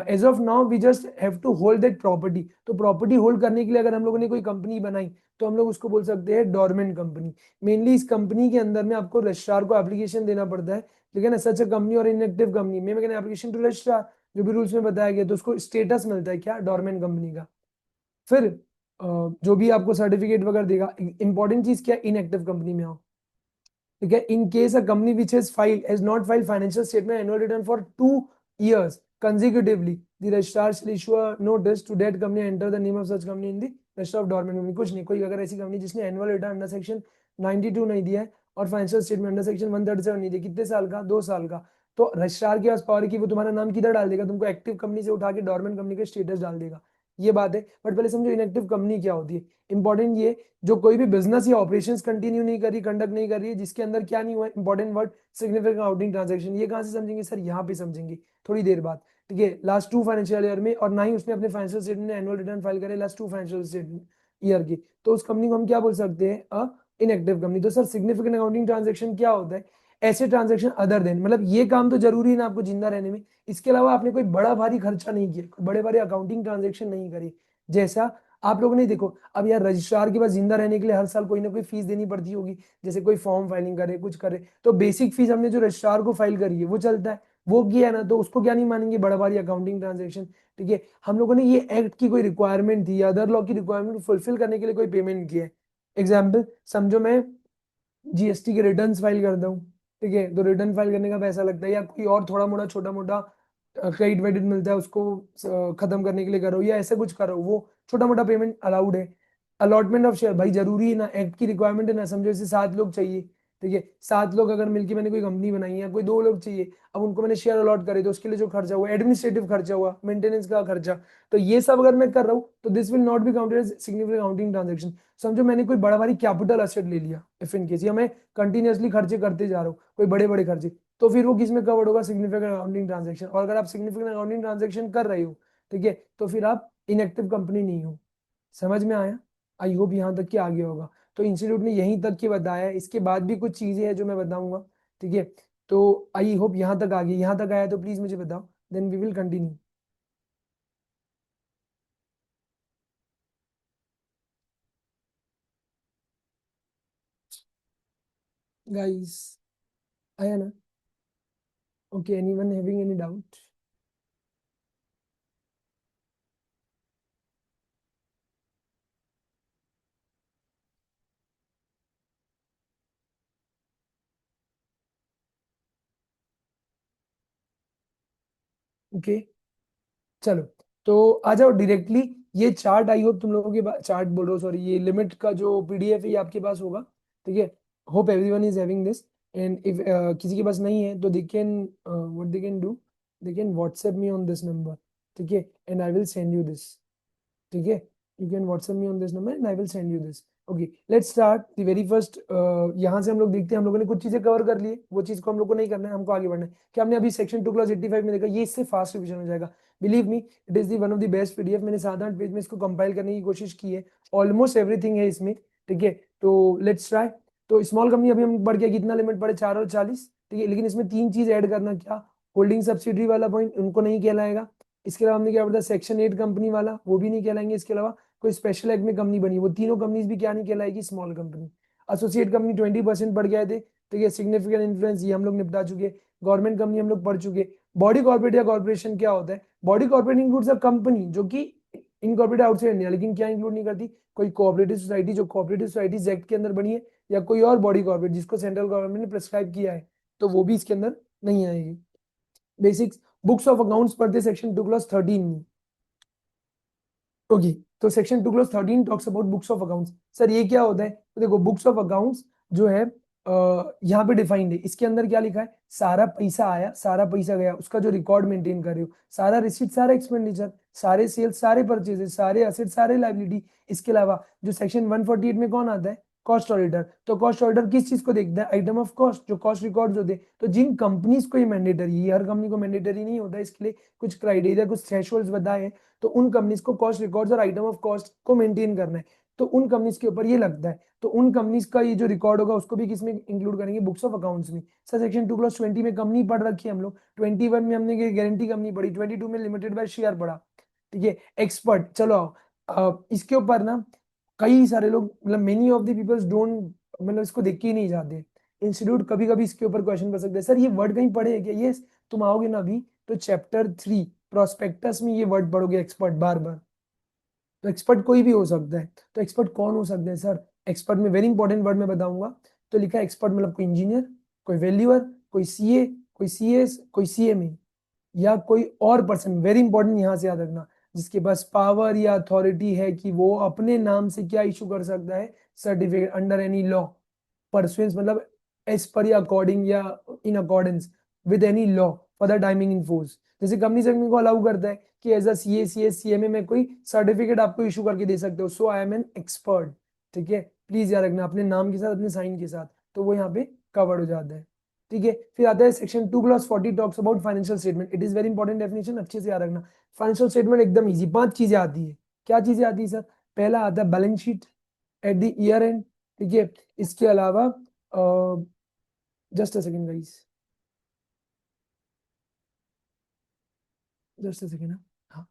As of now we just have to hold that property. तो प्रॉपर्टी होल्ड करने के लिए अगर हम लोगों ने कोई कंपनी बनाई, तो हम लोग उसको बोल सकते हैं डोरमेंट कंपनी। मेनली इस कंपनी के अंदर में आपको रजिस्ट्रार को एप्लीकेशन देना पड़ता है, लेकिन सच अ कंपनी और इनएक्टिव कंपनी में मैंने एप्लीकेशन टू रजिस्ट्रार, जो भी रूल्स में बताया गया, तो उसको स्टेटस मिलता है क्या, डोरमेंट कंपनी का। फिर जो भी आपको सर्टिफिकेट वगैरह देगा, इंपॉर्टेंट चीज क्या, इनएक्टिव कंपनी में आओ, ठीक है। In case a company which has not filed financial statement annual return for 2 years consecutively, the registrar shall issue a notice to that company and enter the name of such company in the register of dormant company। कुछ नहीं, कोई अगर ऐसी कंपनी जिसने एनुअल रिटर्न अंडर सेक्शन 92 नहीं दिया है और फाइनेंशियल स्टेटमेंट अंडर सेक्शन 137 नहीं दिया, कितने साल का, 2 साल का, तो रजिस्ट्रार के पास पावर है कि वो तुम्हारा नाम किधर डाल देगा, तुमको एक्टिव कंपनी से उठा के डोरमेंट कंपनी का स्टेटस डाल देगा। ये बात है। बट पहले समझो इनएक्टिव कंपनी क्या होती है। इंपॉर्टेंट ये, जो कोई भी बिजनेस या ऑपरेशंस कंटिन्यू नहीं करी, कंडक्ट नहीं कर रही है, जिसके अंदर क्या नहीं हुआ, important word significant outing transaction. ये कहां से समझेंगे सर, यहाँ पे समझेंगे थोड़ी देर बाद, ठीक है। लास्ट 2 फाइनेंशियल ईयर में, और ना ही उसने अपने financial statement annual return file करे लास्ट 2 फाइनेंशियल ईयर की, तो उस कंपनी को हम क्या बोल सकते हैं, अ इनएक्टिव कंपनी। तो सर सिग्निफिकेंट अकाउंटिंग ट्रांजेक्शन क्या होता है, ऐसे ट्रांजेक्शन अदर देन, मतलब ये काम तो जरूरी है ना आपको जिंदा रहने में, इसके अलावा आपने कोई बड़ा भारी खर्चा नहीं किया, कोई बड़े बड़े अकाउंटिंग ट्रांजेक्शन नहीं करी। जैसा आप लोगों ने देखो, अब यार रजिस्ट्रार के पास जिंदा रहने के लिए हर साल कोई ना कोई फीस देनी पड़ती होगी, जैसे कोई फॉर्म फाइलिंग करे, कुछ करे, तो बेसिक फीस हमने जो रजिस्ट्रार को फाइल करी है वो चलता है, वो किया है ना, तो उसको क्या नहीं मानेंगे, बड़ा भारी अकाउंटिंग ट्रांजेक्शन, ठीक है। हम लोगों ने ये एक्ट की कोई रिक्वायरमेंट थी, अदर लॉ की रिक्वायरमेंट फुलफिल करने के लिए कोई पेमेंट किया है। एग्जाम्पल समझो, मैं जीएसटी के रिटर्न्स फाइल करता हूँ, ठीक है, तो रिटर्न फाइल करने का पैसा लगता है, या कोई और थोड़ा मोड़ा छोटा मोटा क्रेडिट वेडिट मिलता है, उसको खत्म करने के लिए करो, या ऐसे कुछ करो, वो छोटा मोटा पेमेंट अलाउड है। अलॉटमेंट ऑफ शेयर, भाई जरूरी है ना, एक्ट की रिक्वायरमेंट है ना, समझो जैसे 7 लोग चाहिए, ठीक है, 7 लोग अगर मिलकर मैंने कोई कंपनी बनाई है, या कोई 2 लोग चाहिए, अब उनको मैंने शेयर अलॉट करे, तो उसके लिए जो खर्चा हुआ, एडमिनिस्ट्रेटिव खर्चा हुआ, मेंटेनेंस का खर्चा, तो ये सब अगर मैं कर रहा हूँ, तो this will not be counted as significant accounting transaction. समझो मैंने कोई बड़ा भारी कैपिटल एसेट ले लिया, इफ इन केस, या मैं कंटिन्यूअसली खर्चे करते जा रहा हूँ, कोई बड़े बड़े खर्चे, तो फिर वो किस में कवर्ड होगा, सिग्निफिकेंट अकाउंटिंग ट्रांजेक्शन। और अगर आप सिग्निफिकेंट अकाउंटिंग ट्रांजेक्शन कर रहे हो, ठीक है, तो फिर आप इनएक्टिव कंपनी नहीं हो। समझ में आया, आई होप यहाँ तक के आगे होगा। तो इंस्टीट्यूट ने यहीं तक के बताया है, इसके बाद भी कुछ चीजें हैं जो मैं बताऊंगा, ठीक है। तो आई होप यहाँ तक आ गई, यहाँ तक आया तो प्लीज मुझे बताओ, then we will continue. Guys, आया ना? Okay, anyone having any doubt? Okay, चलो, तो आ जाओ डायरेक्टली। ये चार्ट आई होप तुम लोगों के पास, चार्ट बोल रहा हूँ सॉरी, ये लिमिट का जो पीडीएफ है ये आपके पास होगा, ठीक है। Hope everyone is having this, and if किसी के पास नहीं है तो they can, what they can do, they can WhatsApp me on this number, ठीक है, and I will send you this, ठीक है। You can WhatsApp me on this number and I will send you this. Okay, let's start the very first. यहाँ से हम लोग देखते हैं, हम लोगों ने कुछ चीजें कवर कर ली, वो चीज को हम लोग को नहीं करना है, हमको आगे बढ़ना है। क्या हमने अभी सेक्शन 2 क्लास 85 में देखा, ये इससे फास्ट रिविजन हो जाएगा। Believe me, it is the one of the best PDF. मैंने 7-8 पेज में इसको कंपाइल करने की कोशिश की है, ऑलमोस्ट एवरीथिंग है इसमें, ठीक है। तो लेट्स ट्राई। तो स्मॉल कंपनी अभी हम बढ़ गया, कितना लिमिट पड़े, 4 और 40, ठीक है, लेकिन इसमें 3 चीज ऐड करना, क्या, होल्डिंग सब्सिडी वाला पॉइंट उनको नहीं कहलाएगा। इसके अलावा हमने क्या बताया, सेक्शन 8 कंपनी वाला, वो भी नहीं कहलाएंगे। इसके अलावा कोई स्पेशल एक्ट में कंपनी बनी, वो तीनों कंपनीज भी क्या नहीं कहलाएगी, स्मॉल कंपनी। एसोसिएट कंपनी 20% बढ़ गए थे, ठीक है, सिग्निफिकेंट इन्फ्लुएंस ये हम लोग निपटा चुके। गवर्नमेंट कंपनी हम लोग पढ़ चुके। बॉडी कॉर्पोरेट या कॉर्पोरेशन क्या होता है, body corporate includes a company जो कि इनकॉर्पोरेट आउटसाइड इंडिया, लेकिन क्या इंक्लूड नहीं करती, कोई कोऑपरेटिव सोसाइटी जो कोऑपरेटिव सोसाइटीज एक्ट के अंदर बनी है, या कोई और बॉडी कॉर्पोरेट जिसको सेंट्रल गवर्नमेंट ने प्रिस्क्राइब किया है, तो वो भी इसके अंदर नहीं आएगी। बेसिक्स, बुक्स ऑफ अकाउंट्स पढ़ते सेक्शन 2 क्लास 13 में। ओके, तो section 2 class 13 talks about books of accounts. Sir ये क्या होता है, तो देखो बुक्स ऑफ अकाउंट्स जो है यहाँ पे डिफाइंड है, इसके अंदर क्या लिखा है, सारा पैसा आया, सारा पैसा गया, उसका जो रिकॉर्ड मेंटेन कर रहे हो, सारा रिसीट, सारा एक्सपेंडिचर, सारे सेल्स, सारे परचेजेस, सारे असेट, सारे लाइबिलिटी। इसके अलावा जो सेक्शन 148 में कौन आता है, कॉस्ट ऑडिटर, तो कॉस्ट ऑडिटर किस चीज को देखता है, आइटम ऑफ कॉस्ट, जो कॉस्ट रिकॉर्ड्स होते हैं। तो जिन कंपनीज को ये मैंडेटरी है, हर कंपनी को मैंडेटरी नहीं होता, इसके लिए कुछ क्राइटेरिया, कुछ थ्रेशोल्ड्स बताए हैं, तो उन कंपनीज को कॉस्ट रिकॉर्ड्स और आइटम ऑफ कॉस्ट को मेंटेन करना है, तो उन कंपनीज के ऊपर ये लगता है। तो उन कंपनीज का ये जो रिकॉर्ड होगा उसको भी किसमें इंक्लूड करेंगे, बुक्स ऑफ अकाउंट्स में। सर सेक्शन 2+20 में कंपनी पढ़ रखी है हम लोग, 21 में हमने गारंटी कंपनी पढ़ी, 22 में लिमिटेड बाय शेयर पढ़ा, ठीक है। एक्सपर्ट, चलो इसके ऊपर ना कई सारे लोग, मतलब many of the peoples don't, मतलब इसको देख के ही नहीं जाते। इंस्टीट्यूट कभी कभी इसके ऊपर क्वेश्चन कर सकते हैं, सर ये वर्ड कहीं पढ़े है क्या, ये तुम आओगे ना अभी तो चैप्टर 3 प्रोस्पेक्टस में ये वर्ड पढ़ोगे, एक्सपर्ट, बार बार। तो एक्सपर्ट कोई भी हो सकता है, तो एक्सपर्ट कौन हो सकते हैं सर, एक्सपर्ट में वेरी इंपॉर्टेंट वर्ड मैं बताऊंगा। तो लिखा है एक्सपर्ट मतलब कोई इंजीनियर, कोई वैल्यूअर, कोई सीए, कोई सीएस, कोई सीएमए, या कोई और पर्सन, वेरी इंपॉर्टेंट यहां से याद रखना, जिसके पास पावर या अथॉरिटी है कि वो अपने नाम से क्या इशू कर सकता है, certificate under any law, pursuance मतलब एज पर या अकॉर्डिंग या in accordance with any law for the timing in force. जैसे कंपनी से को अलाउ करता है कि as a CA, CS, CMA में कोई सर्टिफिकेट आपको इशू करके दे सकते हो, so I am an expert, ठीक है। प्लीज याद रखना अपने नाम के साथ, अपने साइन के साथ, तो वो यहाँ पे कवर्ड हो जाता है, ठीक है। फिर आता है section 2+40 talks about financial statement, it is very important definition, अच्छे से याद रखना। फाइनेंशियल स्टेटमेंट एकदम इजी, 5 चीजें आती है। क्या चीजें आती है सर, पहला आता है balance sheet at the year and, ठीक है। इसके अलावा just a second guys, just a second, हाँ,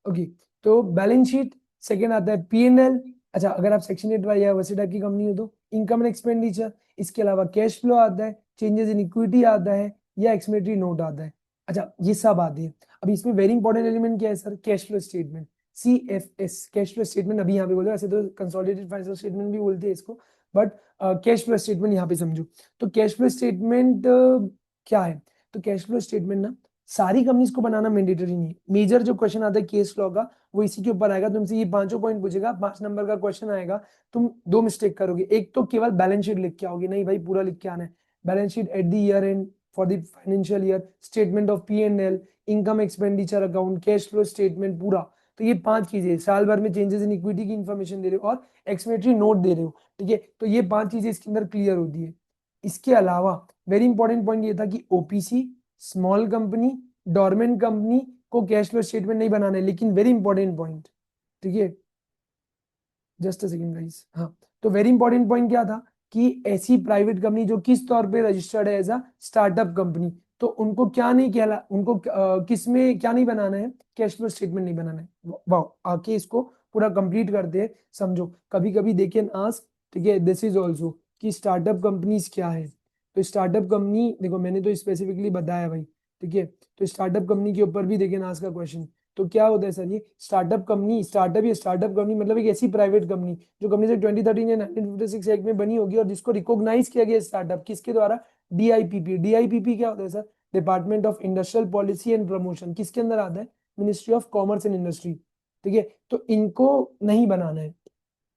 ओके। तो बैलेंस शीट, सेकंड आता है पीएनएल, अच्छा अगर आप सेक्शन 8 या वैसे टाइप की कंपनी हो तो इनकम एंड एक्सपेंडिचर, इसके अलावा कैश फ्लो आता है, चेंजेस इन इक्विटी आता है, या एक्सप्लेनेटरी नोट आता है। अच्छा ये सब आते हैं। अब इसमें वेरी इंपॉर्टेंट एलिमेंट क्या है sir, cash flow statement, CFS, cash flow statement अभी यहाँ पे बोलो, ऐसे तो कंसोलिडेटेड फाइनेंशियल स्टेटमेंट भी बोलते हैं इसको, बट कैश फ्लो स्टेटमेंट यहाँ पे समझो। तो कैश फ्लो स्टेटमेंट क्या है, तो कैश फ्लो स्टेटमेंट ना सारी कंपनीज को बनाना मैंडेटरी नहीं है, मेजर जो क्वेश्चन आता है केस लॉ का वो इसी के ऊपर आएगा, तुमसे ये 5 पॉइंट पूछेगा, 5 नंबर का क्वेश्चन आएगा, तुम 2 मिस्टेक करोगे, एक तो केवल बैलेंस शीट लिख के आओगे, नहीं भाई पूरा लिख के आना है, balance sheet at the year and for the financial year, statement of P&L, income expenditure account, cash flow statement पूरा। तो ये 5 चीजें, साल भर में चेंजेस इन इक्विटी की इन्फॉर्मेशन दे रहे हो और एक्सप्लेनेटरी नोट दे रहे हो, ठीक है। तो ये 5 चीजें इसके अंदर क्लियर होती है। इसके अलावा वेरी इंपॉर्टेंट पॉइंट ये था कि OPC, small company, dormant company को कैश फ्लो स्टेटमेंट नहीं बनाना है, लेकिन वेरी इंपॉर्टेंट पॉइंट, ठीक है, जस्ट अ सेकंड गाइस, हाँ। तो वेरी इंपॉर्टेंट पॉइंट क्या था कि ऐसी प्राइवेट कंपनी जो किस तौर पे रजिस्टर्ड है एज अ स्टार्टअप कंपनी, तो उनको क्या नहीं कहला, उनको किस में क्या नहीं बनाना है, कैश फ्लो स्टेटमेंट नहीं बनाना है। वाह, आके इसको पूरा कंप्लीट करते हैं, समझो। कभी कभी देखिए आस्क, ठीक है, दिस इज ऑल्सो कि स्टार्टअप कंपनीज क्या है। तो स्टार्टअप कंपनी देखो मैंने तो स्पेसिफिकली बताया भाई, ठीक है। तो स्टार्टअप कंपनी के ऊपर भी देखिए आस्क का क्वेश्चन, तो क्या होता है सर, ये स्टार्टअप कंपनी, स्टार्टअप या स्टार्टअप कंपनी मतलब एक ऐसी प्राइवेट कंपनी जो कंपनी से 2013 या 1956 एक्ट में बनी होगी और जिसको रिकॉग्नाइज किया गया स्टार्टअप किसके द्वारा, डीआईपीपी। डीआईपीपी क्या होता है sir, department of industrial policy and promotion, किसके अंदर आता है, ministry of commerce and industry, ठीक है। तो इनको नहीं बनाना है,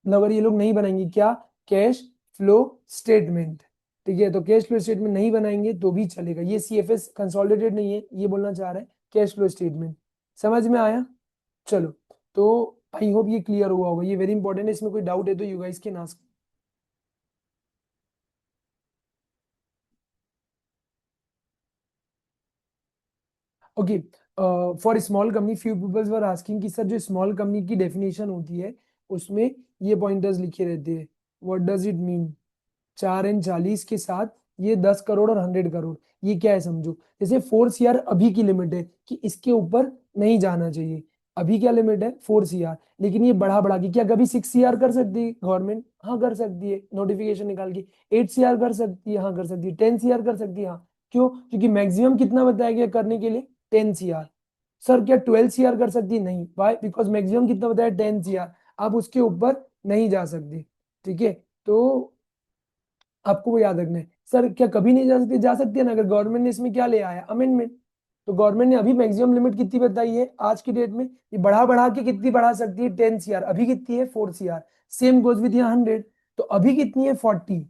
मतलब अगर ये लोग नहीं बनाएंगे क्या, कैश फ्लो स्टेटमेंट, ठीक है। तो कैश फ्लो स्टेटमेंट नहीं बनाएंगे तो भी चलेगा, ये सीएफएस कंसोलिडेटेड नहीं है, ये बोलना चाह रहा है कैश फ्लो स्टेटमेंट, समझ में आया। चलो, तो आई होप ये क्लियर हुआ होगा, ये वेरी इंपॉर्टेंट है, इसमें कोई डाउट है तो you guys can ask. Okay, for small company few peoples were asking कि सर जो स्मॉल कंपनी की डेफिनेशन होती है उसमें ये पॉइंटर्स लिखे रहते हैं, व्हाट डज इट मीन, 4 और 40 के साथ ये 10 करोड़ और 100 करोड़, ये क्या है समझो। जैसे 4 CR अभी की लिमिट है कि इसके ऊपर नहीं जाना चाहिए, अभी क्या लिमिट है 4 CR, लेकिन ये बढ़ा बढ़ा के क्या कभी 6 CR कर सकती है गवर्नमेंट, हाँ कर सकती है, नोटिफिकेशन निकाल के 8 CR कर सकती है, हाँ कर सकती है, 10 CR कर सकती है, हाँ। क्यों, क्योंकि मैक्सिमम कितना बताया गया करने के लिए, 10 CR। सर क्या 12 CR कर सकती है, नहीं, वाई, बिकॉज मैक्सिमम कितना बताया 10 CR, आप उसके ऊपर नहीं जा सकते, ठीक है। तो आपको वो याद रखना है, सर क्या कभी नहीं जा सकती, जा सकती है ना, अगर गवर्नमेंट ने इसमें क्या ले आया अमेंडमेंट। तो गवर्नमेंट ने अभी मैक्सिमम लिमिट कितनी बताई है आज की डेट में, ये बढ़ा बढ़ा के कितनी बढ़ा सकती है, 10 CR, अभी कितनी है 4 CR, सेम गोज विद 100, तो अभी कितनी है 40,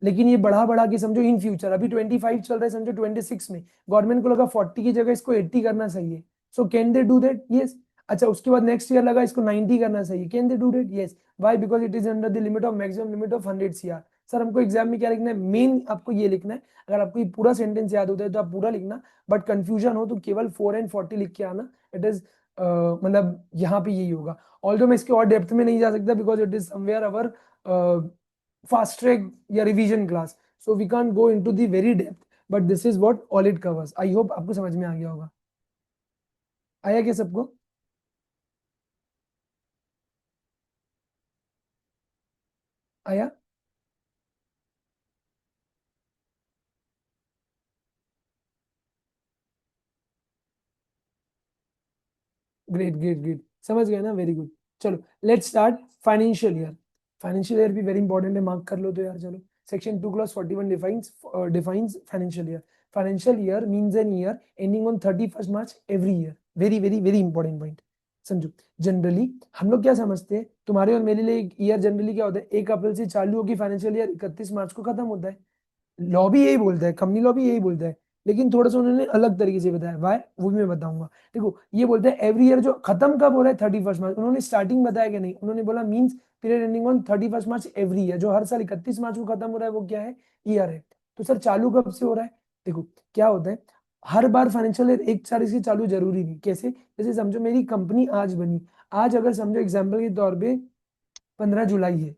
लेकिन ये बढ़ा बढ़ा के समझो इन फ्यूचर, अभी 25 चल रहा है, समझो 26 में गवर्नमेंट को लगा 40 की जगह इसको 80 करना सही है, so can they do that, yes. अच्छा उसके बाद नेक्स्ट ईयर लगा इसको 90 करना सही है, can they do that, yes. Why? Because it is under the limit of maximum limit of 100 CR। Sir हमको एग्जाम में क्या लिखना है? मेन आपको ये लिखना है। अगर आपको ये पूरा सेंटेंस याद होता है तो आप पूरा लिखना, बट कंफ्यूजन हो तो केवल 4 and 40 लिख के आना। इट इज मतलब यहाँ पे यही होगा। ऑल्दो मैं इसके और डेप्थ में नहीं जा सकता because it is somewhere our fast track या revision class, so we can't go into the very depth, but this is what all it covers. I hope आपको समझ में आ गया होगा। आया क्या सबको? आया? ग्रेट ग्रेट ग्रेट, समझ गए ना? Very good. चलो let's start. Financial year. Financial year भी वेरी इंपॉर्टेंट है, मार्क कर लो तो यार। चलो, section 2 clause 41 defines financial year. Financial year means an year ending on 31st March every year. Very very very important point. समझो, जनरली हम लोग क्या समझते हैं, तुम्हारे और मेरे लिए एक ईयर जनरली क्या होता है? 1 अप्रैल से चालू होगी फाइनेंशियल ईयर, 31 मार्च को खत्म होता है। लॉ भी यही बोलता है, कंपनी लॉ भी यही बोलता है, लेकिन थोड़ा सा उन्होंने अलग तरीके से बताया। वाई? वो भी मैं बताऊंगा। देखो, ये बोलते हैं एवरी ईयर, जो खत्म कब हो रहा है? 31 मार्च। उन्होंने स्टार्टिंग बताया कि नहीं? उन्होंने बोला means period ending on 31 March every year. जो हर साल 31 मार्च को खत्म हो रहा है वो क्या है? ईयर है। तो सर चालू कब से हो रहा है? देखो क्या होता है, हर बार फाइनेंशियल ईयर एक तारीख से चालू जरूरी नहीं। कैसे? जैसे समझो मेरी कंपनी आज बनी, आज अगर समझो एग्जाम्पल के तौर पे 15 जुलाई है,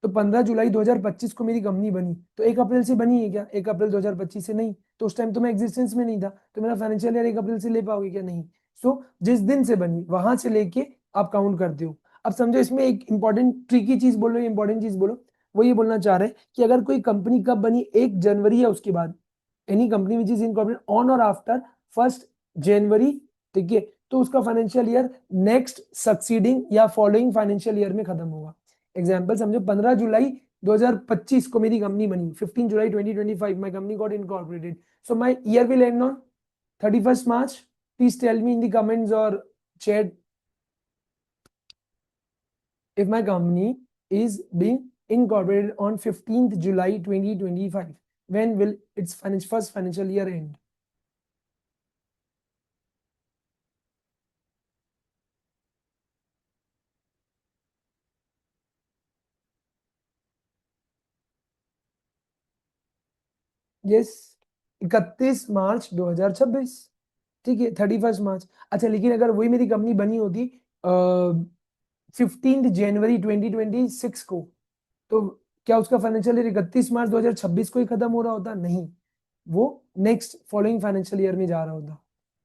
तो 15 जुलाई 2025 को मेरी कंपनी बनी, तो 1 अप्रैल से बनी है क्या? 1 अप्रैल 2025 से नहीं, तो उस टाइम तो मैं एग्जिस्टेंस में नहीं था, तो मेरा फाइनेंशियल ईयर 1 अप्रैल से ले पाओगे क्या? नहीं। सो जिस दिन से बनी वहां से लेके आप काउंट करते हो। अब समझो इसमें एक इंपॉर्टेंट ट्रिकी चीज बोलो, इंपॉर्टेंट चीज बोलो। वो ये बोलना चाह रहे हैं कि अगर कोई कंपनी कब बनी, 1 जनवरी या उसके बाद, any company which is incorporated on और आफ्टर 1 जनवरी, ठीक है, तो उसका फाइनेंशियल ईयर नेक्स्ट सक्सीडिंग या फॉलोइंग फाइनेंशियल ईयर में खत्म होगा। एग्जाम्पल समझो, 15 जुलाई 2025 को मेरी कंपनी बनी, 15 जुलाई 2025 my company got incorporated, so my year will end on 31 March। Please tell me in the comments और chat if my company is being incorporated on 15th July 2025, when will its first financial year end? Yes, 31 मार्च 2026। ठीक है, 31 मार्च। अच्छा, लेकिन अगर वही मेरी कंपनी बनी होती 15 जनवरी 2026 को, तो क्या उसका फाइनेंशियल ईयर 31 मार्च 2026 को ही खत्म हो रहा होता? नहीं, वो नेक्स्ट फॉलोइंग फाइनेंशियल ईयर में जा रहा होता।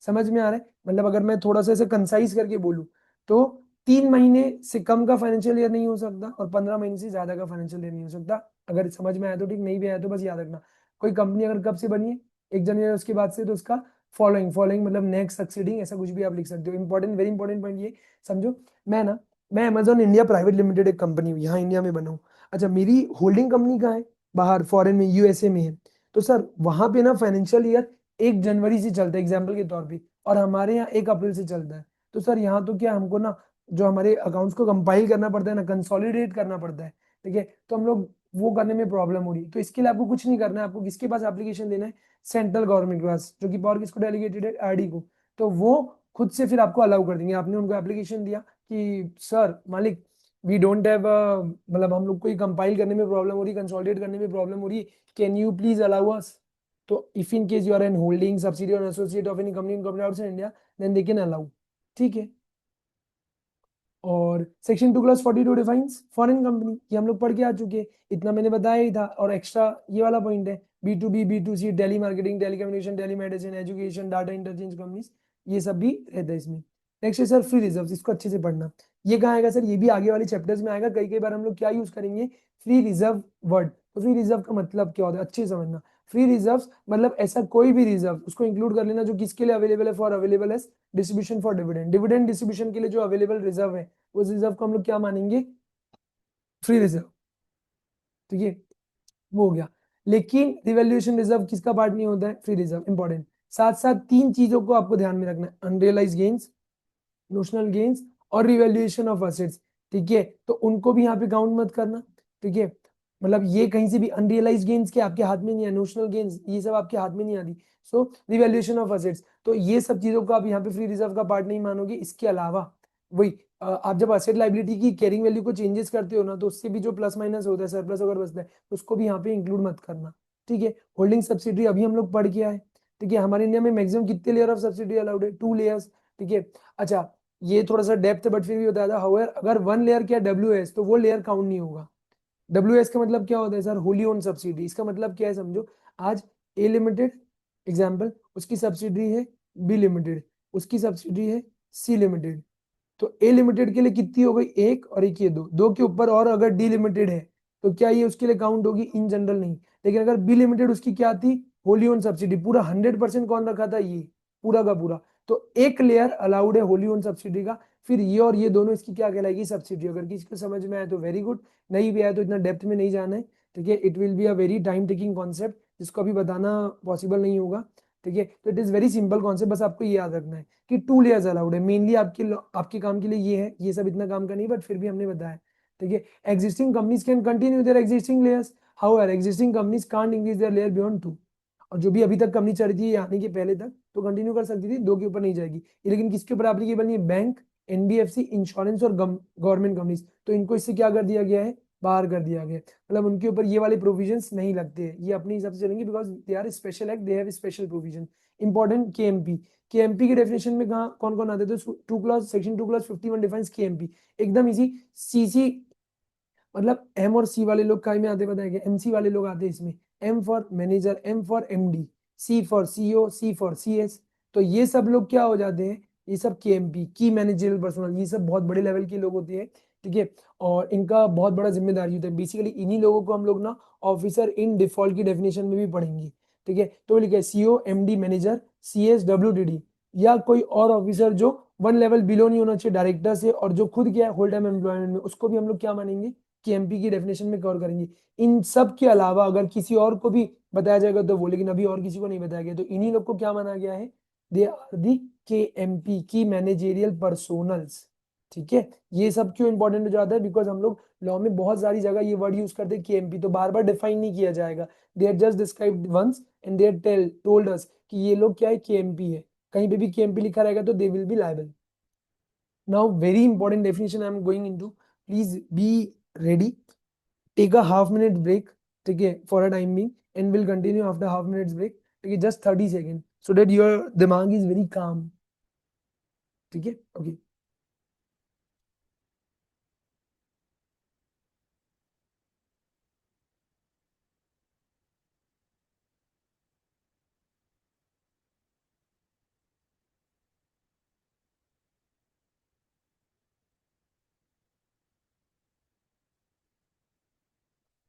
समझ में आ रहा है? मतलब अगर मैं थोड़ा सा इसे कंसाइज करके बोलूं, तो 3 महीने से कम का फाइनेंशियल ईयर नहीं हो सकता और 15 महीने से ज्यादा का फाइनेंशियल ईयर नहीं हो सकता। अगर समझ में आया तो ठीक, नहीं भी आया तो बस याद रखना। कोई कंपनी अगर कब से बनी है, 1 जनवरी, उसके बाद से, तो उसका फॉलोइंग, फॉलोइंग मतलब नेक्स्ट सक्सीडिंग, ऐसा कुछ भी आप लिख सकते हो। इंपॉर्टेंट, वेरी इंपॉर्टेंट पॉइंट ये समझो। मैं ना, मैं अमेजॉन इंडिया प्राइवेट लिमिटेड एक कंपनी हूँ, यहाँ इंडिया में बना हूँ। अच्छा, मेरी होल्डिंग कंपनी कहाँ है? बाहर फॉरेन में, यूएसए में है। तो सर वहां पे ना फाइनेंशियल ईयर 1 जनवरी से चलता है एग्जाम्पल के तौर पे, और हमारे यहाँ 1 अप्रैल से चलता है। तो सर यहाँ तो क्या, हमको ना जो हमारे अकाउंट्स को कंपाइल करना पड़ता है ना, कंसोलिडेट करना पड़ता है, ठीक है, तो हम लोग वो करने में प्रॉब्लम हो रही है। तो इसके लिए आपको कुछ नहीं करना है, आपको किसके पास एप्लीकेशन देना है? सेंट्रल गवर्नमेंट के पास, जो कि पावर किसको डेलीगेटेड है? आरडी को। तो वो खुद से फिर आपको अलाउ कर देंगे। आपने उनको एप्लीकेशन दिया कि सर मालिक, वी डोंट हैव, मतलब हम लोग को कंपाइल करने में प्रॉब्लम हो रही है, कंसोलिडेट करने में प्रॉब्लम हो रही है, can you please allow us? तो if in case you are an holding subsidiary or associate of any company incorporated outside India, then they can allow. ठीक है। और section 2 clause 42 defines foreign company, ये हम लोग पढ़ के आ चुके हैं, इतना मैंने बताया ही था। और एक्स्ट्रा ये वाला पॉइंट है, B2B, B2C, telemarketing, telecommunication, telemedicine, education, data interchange companies, ये सब भी रहता है इसमें। नेक्स्ट है सर फ्री रिजर्व, इसको अच्छे से पढ़ना। ये कहाँ आएगा सर? ये भी आगे वाले चैप्टर्स में आएगा। कई कई बार हम लोग क्या यूज करेंगे? Free reserve word. तो फ्री रिजर्व का मतलब क्या होता है, अच्छे से समझना। फ्री रिजर्व मतलब ऐसा कोई भी रिजर्व, उसको इंक्लूड कर लेना जो किसके लिए अवेलेबल है, for available as distribution for dividend. Dividend distribution के लिए जो अवेलेबल रिजर्व है, उस रिजर्व को हम लोग क्या मानेंगे? Free reserve. ठीक है, वो हो गया। लेकिन रिवैल्यूएशन रिजर्व किसका पार्ट नहीं होता है? Free reserve. इंपॉर्टेंट। साथ साथ तीन चीजों को आपको ध्यान में रखना है, अनरियलाइज गेन्स, नोशनल गेन्स, और रिवैल्यूएशन ऑफ असेट्स। ठीक है, तो उनको भी यहाँ पे काउंट मत करना। ठीक है, मतलब ये कहीं से भी अनरियलाइज गेन्स के आपके हाथ में नहीं है, नोशनल गेन्स ये सब आपके हाथ में नहीं आती। सो रिवैल्यूएशन ऑफ असेट्स, तो ये सब चीजों को आप यहाँ पे फ्री रिजर्व का पार्ट नहीं मानोगे। इसके अलावा वही आप जब असेट लाइबिलिटी की कैरिंग वैल्यू को चेंजेस करते हो ना, तो उससे भी जो प्लस माइनस होता है, सरप्लस अगर बचता है, उसको भी यहाँ पे इंक्लूड मत करना। ठीक है, होल्डिंग सब्सिडी अभी हम लोग पढ़ के आए। ठीक है, हमारे इंडिया में मैक्सिमम कितने लेयर ऑफ सब्सिडी अलाउड है? 2 लेयर्स। ठीक है, अच्छा ये थोड़ा सा डेप्थ बट फिर भी बताया था। हाउएवर अगर 1 लेयर क्या WS, तो वो लेयर काउंट नहीं होगा। WS का मतलब क्या होता है सर? Holi own subsidy. इसका मतलब क्या है समझो, आज ए लिमिटेड एग्जाम्पल, उसकी सब्सिडी है बी लिमिटेड, उसकी सब्सिडी है सी लिमिटेड। तो ए लिमिटेड के लिए कितनी हो गई? एक, और एक ये दो, दो के ऊपर और अगर डी लिमिटेड है तो क्या ये उसके लिए काउंट होगी? इन जनरल नहीं। लेकिन अगर बी लिमिटेड, उसकी क्या थी? Holi own subsidy. पूरा 100% कौन रखा था? ये पूरा का पूरा। तो एक लेयर अलाउड है होली ओन सब्सिडी का। फिर ये और ये दोनों इसकी क्या कहलाएगी? सब्सिडी। अगर किसी को समझ में आए तो वेरी गुड, नहीं भी आया तो इतना डेप्थ में नहीं जाना है। ठीक है, it will be a very time taking concept, जिसको अभी बताना पॉसिबल नहीं होगा। ठीक है, तो it is very simple concept, बस आपको ये याद रखना है कि 2 लेयर्स अलाउड है। मेनली आपके काम के लिए ये है, ये सब इतना काम का नहीं, बट फिर भी हमने बताया। ठीक है, existing companies can continue their existing layers, however existing companies can't increase their layer beyond 2। और जो भी अभी तक कंपनी चल रही थी आने के पहले तक, तो कंटिन्यू कर सकती थी, 2 के ऊपर नहीं जाएगी ये। लेकिन किसके ऊपर एप्लीकेबल नहीं है? बैंक, NBFC, इंश्योरेंस और गवर्नमेंट कंपनीज। तो इनको इससे क्या कर दिया गया है? बाहर कर दिया गया है। मतलब उनके ऊपर ये वाले प्रोविजंस नहीं लगते हैं, ये अपने हिसाब से चलेंगे, because they are special act, they have special provision. Important KMP, KMP की डेफिनेशन में कहा कौन कौन आते थे? Two clause, section 2 clause 51 defines KMP। एकदम इजी। CC मतलब M और C वाले लोग काय में आते बताया गया? MC वाले लोग आते हैं इसमें। M for manager, M for MD, C for CEO, C for CS। तो ये सब लोग क्या हो जाते हैं? ये सब KMP, की मैनेजरियल पर्सनल, ये सब बहुत बड़े लेवल के लोग होते हैं। ठीक है, और इनका बहुत बड़ा जिम्मेदारी होता है। बेसिकली इन्हीं लोगों को हम लोग ना ऑफिसर इन डिफॉल्ट की डेफिनेशन में भी पढ़ेंगे। ठीक है, तो लिखा है CEO, MD, manager, CS, WTD, या कोई और ऑफिसर जो 1 लेवल बिलो नहीं होना चाहिए डायरेक्टर से, और जो खुद क्या है होल टाइम एम्प्लॉयमेंट में, उसको भी हम लोग क्या मानेंगे? KMP की डेफिनेशन में कवर करेंगे। इन सब के अलावा अगर किसी और को भी बताया जाएगा तो वो, लेकिन अभी और किसी को नहीं बताया गया, तो इन्हीं लोग को क्या माना गया है? दे आर दी KMP, की मैनेजेरियल पर्सोनल्स। ठीक है, ये सब क्यों इंपॉर्टेंट हो जाता है? बिकॉज हम लोग लॉ में बहुत सारी जगह ये वर्ड यूज करते हैं KMP, तो बार बार डिफाइन नहीं किया जाएगा। They are just described once and they are told us कि ये लोग क्या है? KMP है। कहीं पे भी KMP लिखा रहेगा तो they will be liable. Now very important definition I am going into, please be ready. Take a half minute break, ठीक है, for a time being, and will continue after half minutes break. ठीक है, just 30 second, so that your दिमाग इज वेरी काम। ठीक है, ओके।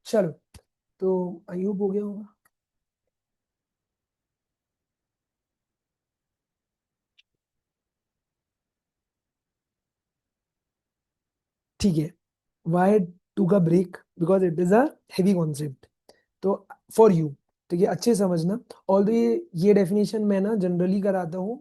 चलो, तो आई होप हो गया होगा। ठीक है, वाई टू का break? Because it is a heavy concept, तो फॉर यू। ठीक है, अच्छे समझना। ऑल ये डेफिनेशन मैं ना जनरली कराता हूँ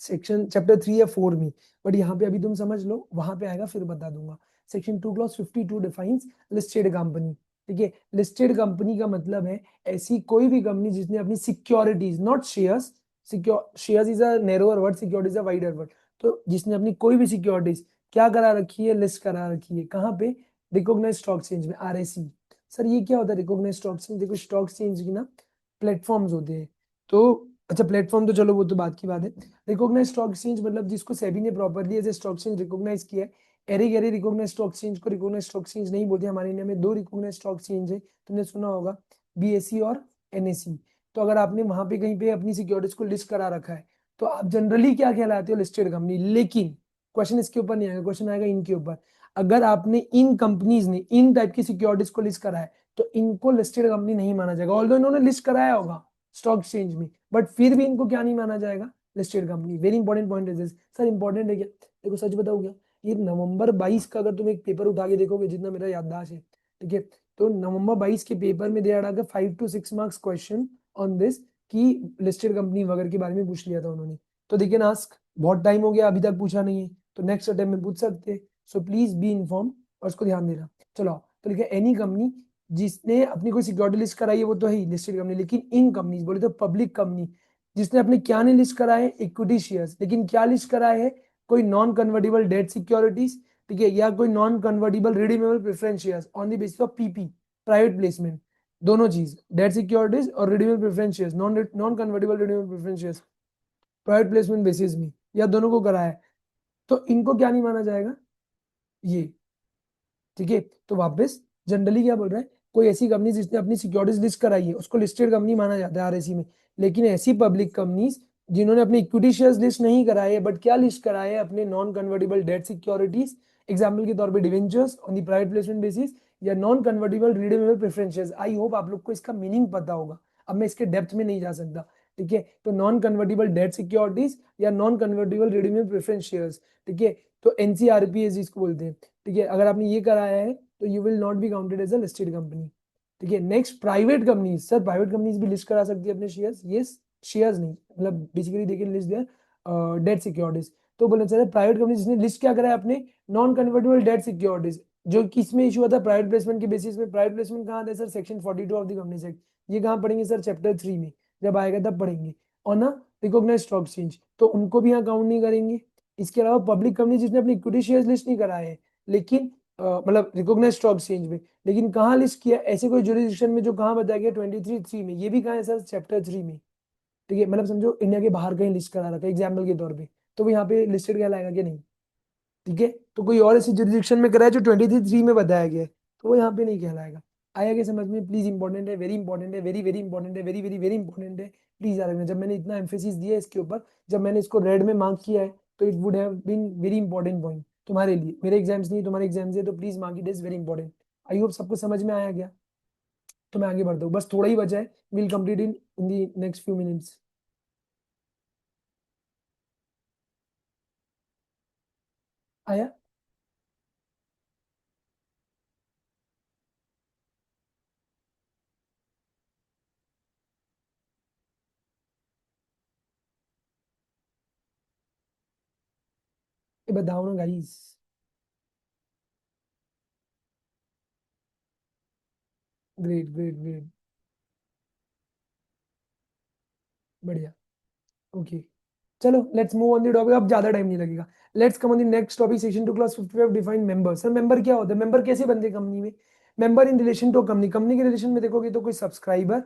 सेक्शन चैप्टर 3 या 4 में, बट यहाँ पे अभी तुम समझ लो, वहां पे आएगा फिर बता दूंगा। Section 2 clause 52 defines listed company. ठीक है, लिस्टेड कंपनी का मतलब है ऐसी कोई भी कंपनी जिसने अपनी securities, not shares, shares is a narrower word, securities a wider word. तो जिसने अपनी कोई भी सिक्योरिटीज क्या करा रखी है? लिस्ट करा रखी है। कहाँ पे? रिकॉग्नाइज स्टॉक एक्सचेंज में, RSE। सर ये क्या होता है रिकॉग्नाइज स्टॉक एक्सचेंज? देखो, स्टॉक एक्सचेंज की ना प्लेटफॉर्म्स होते हैं। तो अच्छा, प्लेटफॉर्म तो चलो वो तो बात की बात है। रिकॉग्नाइज स्टॉक एक्सचेंज मतलब जिसको सेबी ने properly as a stock exchange recognise किया है। एरे गैरे रिकॉग्नाइज स्टॉक एक्सचेंज को रिकॉग्नाइज स्टॉक एक्सचेंज नहीं बोलते। हमारे इंडिया में 2 रिकॉग्नाइज स्टॉक एक्सचेंज है, तुमने सुना होगा, BSE और NSE। तो अगर आपने वहां पे कहीं पे अपनी सिक्योरिटीज को लिस्ट करा रखा है, तो आप जनरली क्या कहलाते हो? Listed company. लेकिन क्वेश्चन इसके ऊपर नहीं आएगा, क्वेश्चन आएगा इनके ऊपर। अगर आपने इन कंपनीज ने इन टाइप की सिक्योरिटीज को लिस्ट करा है, तो इनको लिस्टेड कंपनी नहीं माना जाएगा। ऑल्दो इन्होंने लिस्ट कराया होगा स्टॉक एक्सचेंज में, बट फिर भी इनको क्या नहीं माना जाएगा? Listed company. Very important point है दिस। सर इंपॉर्टेंट है क्या? देखो सच बताओ क्या, ये नवंबर 22 का अगर तुम एक पेपर उठा के देखोगे, जितना मेरा याददाश्त है, ठीक है, तो नवंबर 22 के पेपर में दे रहा 5 to 6 marks question on this, कि लिस्टेड कंपनी वगैरह के बारे में पूछ लिया था उन्होंने। तो देखिए ना, आस्क, बहुत टाइम हो गया अभी तक पूछा नहीं है, तो नेक्स्ट अटेम्प्ट में पूछ सकते हैं। सो प्लीज बी इन्फॉर्म और उसको ध्यान देना। चलो, तो लिखा एनी कंपनी जिसने अपनी कोई सिक्योरिटी लिस्ट कराई है, वो तो है ही लिस्टेड कंपनी। लेकिन इन कंपनीज बोले तो पब्लिक कंपनी, जिसने अपने क्या नहीं लिस्ट कराए? Equity shares. लेकिन क्या लिस्ट कराए है? कोई नॉन कन्वर्टेबल डेट सिक्योरिटीज, ठीक है, या कोई non convertible redeemable preference shares on the basis of PP, private placement, दोनों चीज, डेट सिक्योरिटीज और redeemable preference shares, non convertible redeemable preference shares private placement basis में, या दोनों को कराया है, तो इनको क्या नहीं माना जाएगा, ये, ठीक है। तो वापस जनरली क्या बोल रहा है, कोई ऐसी कंपनी जिसने अपनी सिक्योरिटीज लिस्ट कराई है उसको लिस्टेड कंपनी माना जाता है आरएसी में, लेकिन ऐसी पब्लिक कंपनीज जिन्होंने अपने इक्विटी शेयर्स लिस्ट नहीं कराए है, बट क्या लिस्ट कराए है, अपने non convertible debt securities, example के तौर पे debentures on the private placement basis, या non convertible redeemable preference shares. I hope आप लोग को इसका मीनिंग पता होगा, अब मैं इसके डेप्थ में नहीं जा सकता, ठीक है। तो नॉन कन्वर्टेबल डेट सिक्योरिटीज या non convertible redeemable preference shares, ठीक है, तो एनसीआरपीएस इसको बोलते हैं, ठीक है। अगर आपने ये कराया है तो you will not be counted as a listed company, ठीक है। Next, private companies, sir private companies भी लिस्ट करा सकती है अपने शेयर्स, यस, शेयर्स नहीं, मतलब बेसिकली देखिए लिस्ट देयर डेट सिक्योरिटीज, तो बोलना चाहिए प्राइवेट कंपनी जिसने लिस्ट क्या करा है अपने नॉन कन्वर्टेबल डेट सिक्योरिटीज, जो किस में इशू होता है, प्राइवेट प्लेसमेंट के बेसिस में। प्राइवेट प्लेसमेंट कहाँ था sir, section 42 of the companies act, ये कहाँ पढ़ेंगे सर, चैप्टर 3 में जब आएगा तब पढ़ेंगे, और ना रिकॉग्नाइज्ड स्टॉक एक्सचेंज, तो उनको भी यहाँ काउंट नहीं करेंगे। इसके अलावा पब्लिक कंपनी जिसने अपनी इक्विटी शेयर्स लिस्ट नहीं कराए हैं, लेकिन मतलब रिकॉग्नाइज्ड स्टॉक एक्सचेंज में, लेकिन कहाँ लिस्ट किया, ऐसे कोई जुरिडिक्शन में जो कहाँ बताया गया 23(3) में, ये भी कहाँ है सर, चैप्टर 3 में, ठीक है। मतलब समझो इंडिया के बाहर कहीं लिस्ट करा रखा है एग्जाम्पल के तौर पे, तो वो यहाँ पे लिस्टेड कहलाएगा कि नहीं, ठीक है। तो कोई और ऐसी जुरिडिक्शन में कराया जो 23(3) में बताया गया है, तो वो यहाँ पे नहीं कहलाएगा। आया कि समझ में, प्लीज इंपॉर्टेंट है, वेरी इंपॉर्टेंट है, वेरी वेरी इंपॉर्टेंट है, वेरी वेरी वेरी इंपॉर्टेंट है, प्लीज याद रखना। जब मैंने इतना एम्फेसिस दिया है इसके ऊपर, जब मैंने इसको रेड में मार्क किया है, तो it would have been very important point तुम्हारे लिए, मेरे एग्जाम्स नहीं तुम्हारे एग्जाम्स है, तो please mark it is very important. I hope सबको समझ में आया गया, तो मैं आगे बढ़ता हूँ, बस थोड़ा ही बचा है, will complete in the next few minutes. आया, ये बताओ ना गाइस। ग्रेट ग्रेट ग्रेट, बढ़िया, ओके। चलो let's move on the topic, अब ज्यादा टाइम नहीं लगेगा। Let's come on the next topic, section 2 clause 55, define member. Sir member क्या होता है, मेंबर कैसे बनते हैं कंपनी में, member in relation to company, company के रिलेशन में देखोगे तो कोई सब्सक्राइबर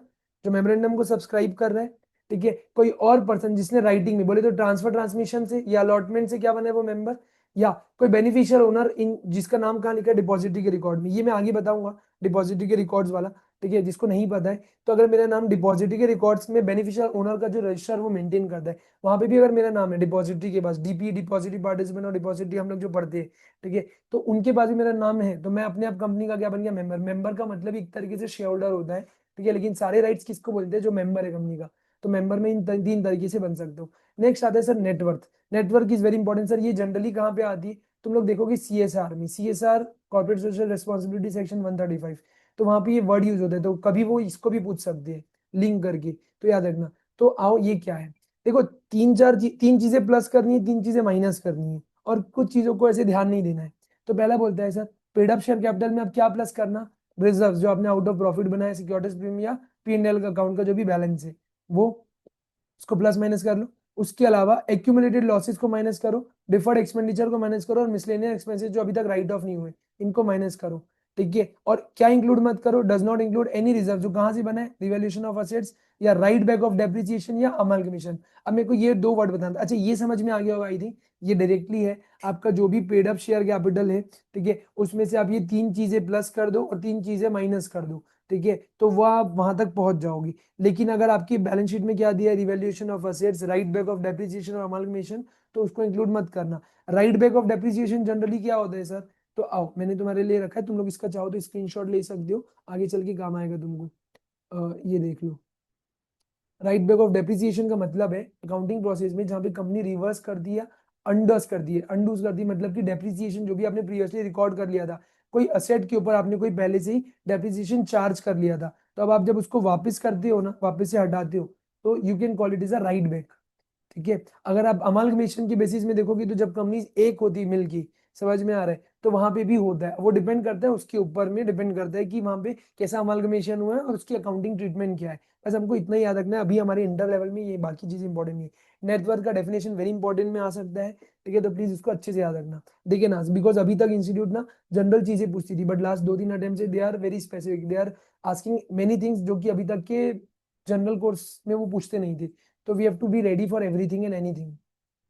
जो मेमोरेंडम को सब्सक्राइब कर रहा है, ठीक है, कोई और पर्सन जिसने राइटिंग में बोले तो ट्रांसफर ट्रांसमिशन से या अलॉटमेंट से क्या बना है वो मेंबर, या कोई बेनिफिशियल ओनर इन जिसका नाम कहाँ लिखा है डिपॉजिटरी के रिकॉर्ड में, ये मैं आगे बताऊंगा डिपॉजिटरी के रिकॉर्ड्स वाला, ठीक है, जिसको नहीं पता है। तो अगर मेरा नाम डिपॉजिटरी के रिकॉर्ड्स में बेनिफिशियल ओनर का जो रजिस्टर वो मेंटेन करता है, वहां पे भी अगर मेरा नाम है डिपॉजिटरी के पास, डीपी डिपॉजिटरी पार्टिसिपेंट और डिपॉजिटरी हम लोग जो पढ़ते हैं, ठीक है, तो उनके पास भी मेरा नाम है, तो मैं अपने आप कंपनी का क्या बन गया, मेंबर। मेंबर का मतलब एक तरीके से शेयर होल्डर होता है, ठीक है, लेकिन सारे राइट्स किसको बोलते हैं, जो मेंबर है कंपनी का। तो मेंबर में इन तीन तरीके से बन सकते हो। नेक्स्ट आता है sir net worth. Network is very important sir, ये जनरली कहाँ पे आती है, तुम लोग देखोगे सीएसआर में, CSR corporate social responsibility section 135, तो वहां पे ये वर्ड यूज होता है, तो कभी वो इसको भी पूछ सकते हैं लिंक करके, तो याद रखना। तो आओ ये क्या है, देखो तीन चीजें प्लस करनी है, तीन चीजें माइनस करनी है, और कुछ चीजों को ऐसे ध्यान नहीं देना है। तो पहला बोलता है sir, paid up share capital में अब क्या प्लस करना, रिजर्व जो आपने आउट ऑफ प्रॉफिट बनाया, सिक्योरिटीज प्रीमियम या पी&एल का अकाउंट का जो भी बैलेंस है वो, उसको प्लस माइनस कर लो। उसके अलावा एक्यूमुलेटेड लॉसेस को माइनस करो, डिफर्ड एक्सपेंडिचर को माइनस करो, और मिसलेनियस एक्सपेंसेस जो अभी तक राइट ऑफ नहीं हुए इनको माइनस करो, ठीक है। और क्या इंक्लूड मत करो, does not include any reserve जो कहां से बना है, रिवैल्यूएशन ऑफ असेट्स या राइट बैक ऑफ डेप्रिसिएशन या अमालगमेशन। अब मेरे को ये दो वर्ड बताना था, अच्छा ये समझ में आ गया होगा आई थिंक, ये डायरेक्टली है आपका जो भी पेड अप शेयर कैपिटल है, ठीक है, उसमें से आप ये तीन चीजें प्लस कर दो और तीन चीजें माइनस कर दो, ठीक है, तो वह आप वहां तक पहुंच जाओगे। लेकिन अगर आपकी बैलेंस शीट में क्या दिया है, revaluation of assets, right back of depreciation और अमालगमेशन, तो उसको इंक्लूड मत करना। Right back of depreciation generally क्या होता है सर, तो आओ मैंने तुम्हारे लिए रखा है, तुम लोग इसका चाहो तो स्क्रीनशॉट ले सकते हो, आगे चल के काम आएगा तुमको। ये देख लो, राइट बैक ऑफ डेप्रिसिएशन का मतलब है अकाउंटिंग प्रोसेस में जहां पे कंपनी रिवर्स कर दी या अंडर्स कर दी है, अंडूज कर दी मतलब कि डेप्रिसिएशन जो भी आपने प्रीवियसली रिकॉर्ड कर लिया था, कोई असेट के ऊपर आपने कोई पहले से ही डेप्रिसिएशन चार्ज कर लिया था, तो अब आप जब उसको वापस करते हो ना, वापस से हटाते हो, तो you can call it is a right back, ठीक है। अगर आप अमालगमेशन के बेसिस में देखोगे तो जब कंपनी एक होती मिल की, समझ में आ रहा है, तो वहां पे भी होता है, वो डिपेंड करता है उसके ऊपर में, डिपेंड करता है कि वहां पे कैसा अमालगमेशन हुआ है और उसकी अकाउंटिंग ट्रीटमेंट क्या है। बस हमको इतना ही याद रखना है अभी हमारे इंटर लेवल में, ये बाकी चीज इंपॉर्टेंट नहीं है। नेटवर्क का डेफिनेशन वेरी इंपॉर्टेंट में आ सकता है, ठीक है, तो प्लीज उसको अच्छे से याद रखना। देखिए ना, बिकॉज अभी तक इंस्टीट्यूट ना जनरल चीजें पूछती थी, बट लास्ट 2-3 अटेम्प्ट से they are very specific, they are asking many things जो कि अभी तक के जनरल कोर्स में वो पूछते नहीं थे। तो we have to be ready for everything and anything.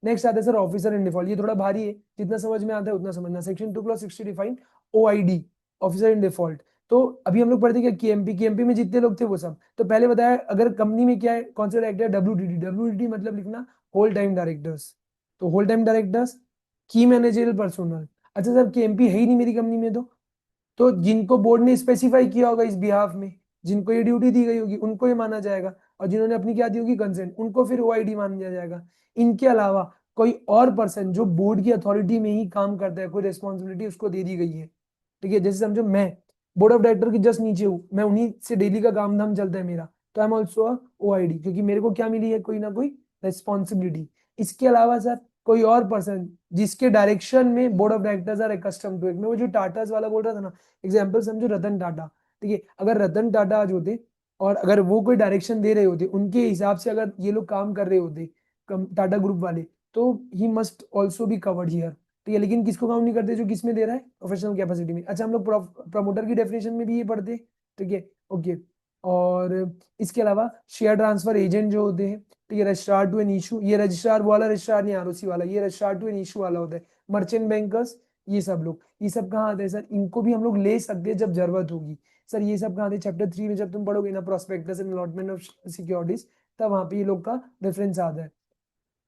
Next आता है सर ऑफिसर इन डिफॉल्ट, ये थोड़ा भारी है, जितना समझ में आता है उतना समझना। Section 2/60 define OID, officer in default. तो अभी हम लोग पढ़ते क्या, केएमपी में जितने लोग थे वो सब, तो पहले बताया अगर कंपनी में क्या है, कौन सा डायरेक्टर, डब्ल्यूडीडी मतलब लिखना होल टाइम डायरेक्टर्स। तो होल टाइम डायरेक्टर्स, की मैनेजरियल पर्सोनल। अच्छा सर केएमपी है ही नहीं मेरी कंपनी में, तो जिनको बोर्ड ने स्पेसिफाई किया होगा इस बिहाफ में, जिनको ये ड्यूटी दी गई होगी उनको ये माना जाएगा, और जिन्होंने अपनी क्या दी होगी कंसेंट, उनको फिर ओआईडी माना जाएगा। इनके अलावा कोई और पर्सन जो बोर्ड की अथॉरिटी में ही काम करता है, कोई रिस्पॉन्सिबिलिटी उसको दे दी गई है, ठीक है, जैसे समझो मैं बोर्ड ऑफ डायरेक्टर के जस्ट नीचे हूँ, मैं उन्हीं से डेली का काम धाम चलता है मेरा, तो आई एम ऑल्सो ओआईडी, क्योंकि मेरे को क्या मिली है, कोई ना कोई रिस्पॉन्सिबिलिटी। इसके अलावा सर कोई और पर्सन जिसके डायरेक्शन में board of directors are accustomed to it, मैं वो जो टाटास वाला बोल रहा था ना, एग्जाम्पल समझो रतन टाटा, ठीक है, अगर रतन टाटा आज होते और अगर वो कोई डायरेक्शन दे रहे होते उनके हिसाब से, अगर ये लोग काम कर रहे होते टाटा ग्रुप वाले, तो he must also be covered here, ठीक है। लेकिन किसको काउंट नहीं करते, जो किसमें दे रहा है, प्रोफेशनल कैपेसिटी में। अच्छा हम लोग प्रमोटर की डेफिनेशन में भी ये पढ़ते, ठीक है, ओके। और इसके अलावा शेयर ट्रांसफर एजेंट जो होते हैं, ठीक है, रजिस्ट्रार टू एन इशू, ये रजिस्ट्रार वाला रजिस्ट्रार नहीं, आरओसी वाला, ये रजिस्ट्रार टू एन इशू वाला होता है। मर्चेंट बैंकर्स, ये सब लोग, ये सब कहाँ आते हैं सर, इनको भी हम लोग ले सकते हैं जब जरूरत होगी। सर ये सब कहाँ आते हैं, चैप्टर 3 में जब तुम पढ़ोगे ना prospectus and allotment of securities, तब वहां पे ये लोग का रेफरेंस आता है।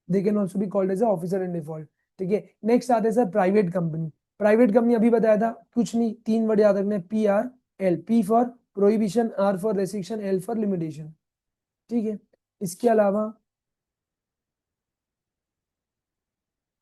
They can also be called as officer in default, ठीक है। नेक्स्ट आते हैं sir private company. Private company अभी बताया था, कुछ नहीं, 3 वर्ड याद रखना है, PRL, P for prohibition, R for restriction, L for limitation, ठीक है। इसके अलावा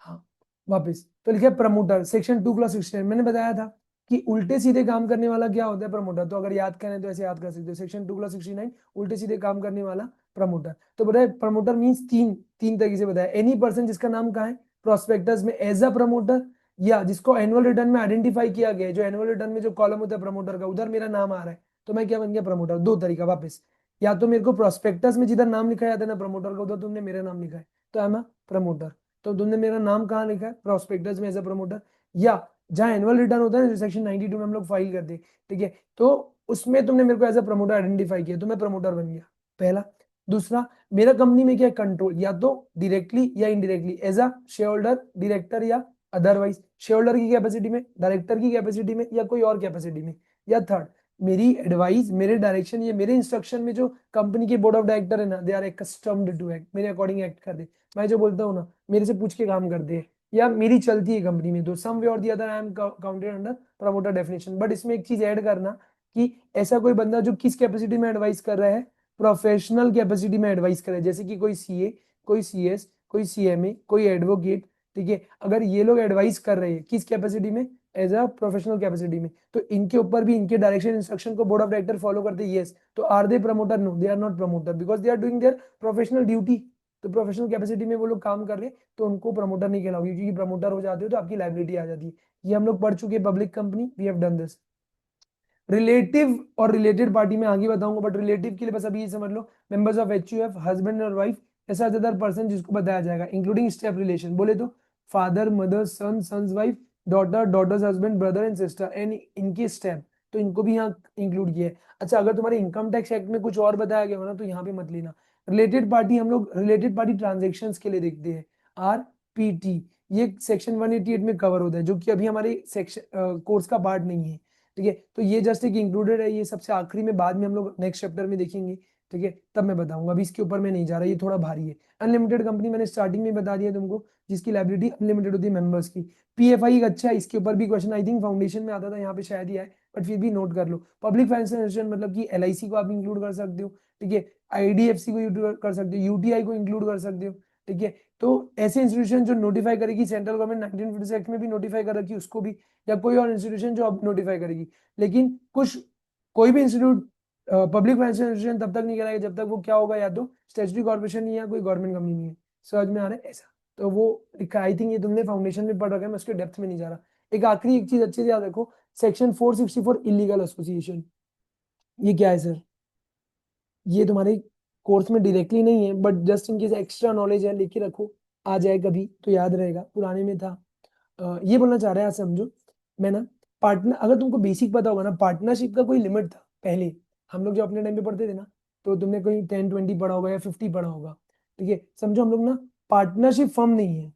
हाँ, वापस तो लिखा है प्रमोटर, सेक्शन 2/16, मैंने बताया था कि उल्टे सीधे काम करने वाला क्या होता है, प्रमोटर। तो अगर याद करें तो ऐसे याद कर सकते हो, सेक्शन 2/69, उल्टे सीधे काम करने वाला प्रमोटर। तो बताए प्रमोटर मीन्स तीन तीन तरीके से बताया, एनी पर्सन जिसका नाम कहा है प्रोस्पेक्टस में एज अ प्रमोटर, या जिसको एनुअल रिटर्न में आइडेंटिफाई किया गया है, जो एनुअल रिटर्न में जो कॉलम होता है प्रमोटर का, उधर मेरा नाम आ रहा है, तो मैं क्या बन गया, प्रमोटर। दो तरीका वापस, या तो मेरे को प्रोस्पेक्टस में जिधर नाम लिखा जाता है ना प्रमोटर का, उधर तुमने मेरा नाम लिखा है, तो आई एम अ प्रमोटर। तो तुमने मेरा नाम कहाँ लिखा है, प्रोस्पेक्टस में एज अ प्रमोटर, या जहाँ एनुअल रिटर्न होता है ना, जो सेक्शन 92 में हम लोग फाइल करते हैं, ठीक है, तो उसमें तुमने मेरे को एज अ प्रमोटर आइडेंटिफाई किया, तो मैं प्रमोटर बन गया, पहला। दूसरा, मेरा कंपनी में क्या कंट्रोल, या तो डायरेक्टली या indirectly, as a shareholder, director, या अदरवाइज शेयर होल्डर की कैपेसिटी में, डायरेक्टर की कैपेसिटी में, या कोई और कैपेसिटी में। या थर्ड, मेरी एडवाइस, मेरे डायरेक्शन, ये मेरे इंस्ट्रक्शन में जो कंपनी के बोर्ड ऑफ डायरेक्टर है ना, दे आर एक्स्टम्ड टू एक्ट, मेरे अकॉर्डिंग एक्ट कर दे। मैं जो बोलता हूँ ना, मेरे से पूछ के काम करते हैं, या मेरी चलती है कंपनी में, तो सम वे और the other I am counted under promoter definition. But इसमें एक चीज ऐड करना कि ऐसा कोई बंदा जो किस कैपेसिटी में एडवाइस कर रहा है, प्रोफेशनल कैपेसिटी में एडवाइस कर रहा है, जैसे कि कोई सीए, कोई सीएस, कोई सीएमए, कोई एडवोकेट, ठीक है, अगर ये लोग एडवाइस कर रहे हैं किस कैपेसिटी में, एज अ प्रोफेशनल कैपेसिटी में, तो इनके ऊपर भी इनके डायरेक्शन इंस्ट्रक्शन को बोर्ड ऑफ डायरेक्टर फॉलो करते हैं, यस। तो are they promoter, no they are not promoter, because they are doing their professional duty. तो प्रोफेशनल कैपेसिटी में वो लोग काम कर रहे हैं, तो उनको प्रमोटर नहीं कहलाओगे, क्योंकि प्रमोटर हो जाते हो तो आपकी लाइबिलिटी आ जाती है। ये हम लोग पढ़ चुके हैं, public company, we have done this. Relative और रिलेटेड पार्टी में आगे बताऊंगा, बट रिलेटिव के लिए बस अभी ये समझ लो, मेंबर्स ऑफ एचयूएफ, हस्बैंड और वाइफ, ऐसा अदर पर्सन जिसको बताया जाएगा, इंक्लूडिंग स्टेप रिलेशन, बोले तो father, mother, son, sons wife, daughter, daughters husband, brother and sister and इनके स्टेप, तो इनको भी यहाँ इंक्लूड किया है। अच्छा अगर तुम्हारे इनकम टैक्स एक्ट में कुछ और बताया गया हो ना, तो यहाँ पे मत लेना। रिलेटेड पार्टी हम लोग रिलेटेड पार्टी ट्रांजेक्शन के लिए देखते हैं, RPT, ये सेक्शन 188 में कवर होता है, जो कि अभी हमारे सेक्शन कोर्स का पार्ट नहीं है, ठीक है। तो ये जस्ट एक इंक्लूडेड है, ये सबसे आखिरी में, बाद में हम लोग नेक्स्ट चैप्टर में देखेंगे, ठीक है, तब मैं बताऊंगा, अभी इसके ऊपर मैं नहीं जा रहा, ये थोड़ा भारी है। अनलिमिटेड कंपनी मैंने स्टार्टिंग में बता दिया तुमको, जिसकी लाइबिलिटी अनलिमिटेड होती है मेंबर्स की। PFI एक अच्छा है, इसके ऊपर भी क्वेश्चन आई थिंक फाउंडेशन में आता था, यहाँ पे शायद ही आए, बट फिर भी नोट कर लो। पब्लिक फाइनेंशियल इंस्टीट्यूशन मतलब कि LIC को आप इंक्लूड कर सकते हो, ठीक है, IDFC को इंक्लूड कर सकते हो, UTI को इंक्लूड कर सकते हो, ठीक है। तो ऐसे इंस्टीट्यूशन जो नोटिफाई करेगी, सेंट्रल गवर्नमेंट 1956 एक्ट में भी नोटिफाई कर रखी उसको भी, या कोई और इंस्टीट्यूशन जो अब नोटिफाई करेगी। लेकिन कुछ कोई भी इंस्टीट्यूट पब्लिक फाइनेंशियल इंस्टीट्यूशन तब तक नहीं कराएगा जब तक वो क्या होगा, या तो स्टेचुटरी कॉर्पोरेशन नहीं है, या कोई गवर्नमेंट कंपनी नहीं है। समझ में आ रहा है ऐसा, तो वो लिखा, आई थिंक ये तुमने फाउंडेशन में पढ़ रखा है, मैं उसके डेप्थ में नहीं जा रहा। एक आखिरी एक चीज अच्छे से याद रखो, सेक्शन 464 इलीगल एसोसिएशन, ये क्या है सर? ये तुम्हारे कोर्स में डायरेक्टली नहीं है, but just in case extra knowledge है, लेके रखो, आ जाए कभी तो याद रहेगा, पुराने में था। ये बोलना चाह रहा है, आज समझो मैं ना, पार्टनर, अगर तुमको बेसिक पता होगा ना, पार्टनरशिप का कोई लिमिट था पहले, हम लोग जो अपने टाइम पे पढ़ते थे ना, तो तुमने कोई 10-20 पढ़ा होगा या 50 पढ़ा होगा, ठीक है? समझो हम लोग ना पार्टनरशिप फर्म नहीं है,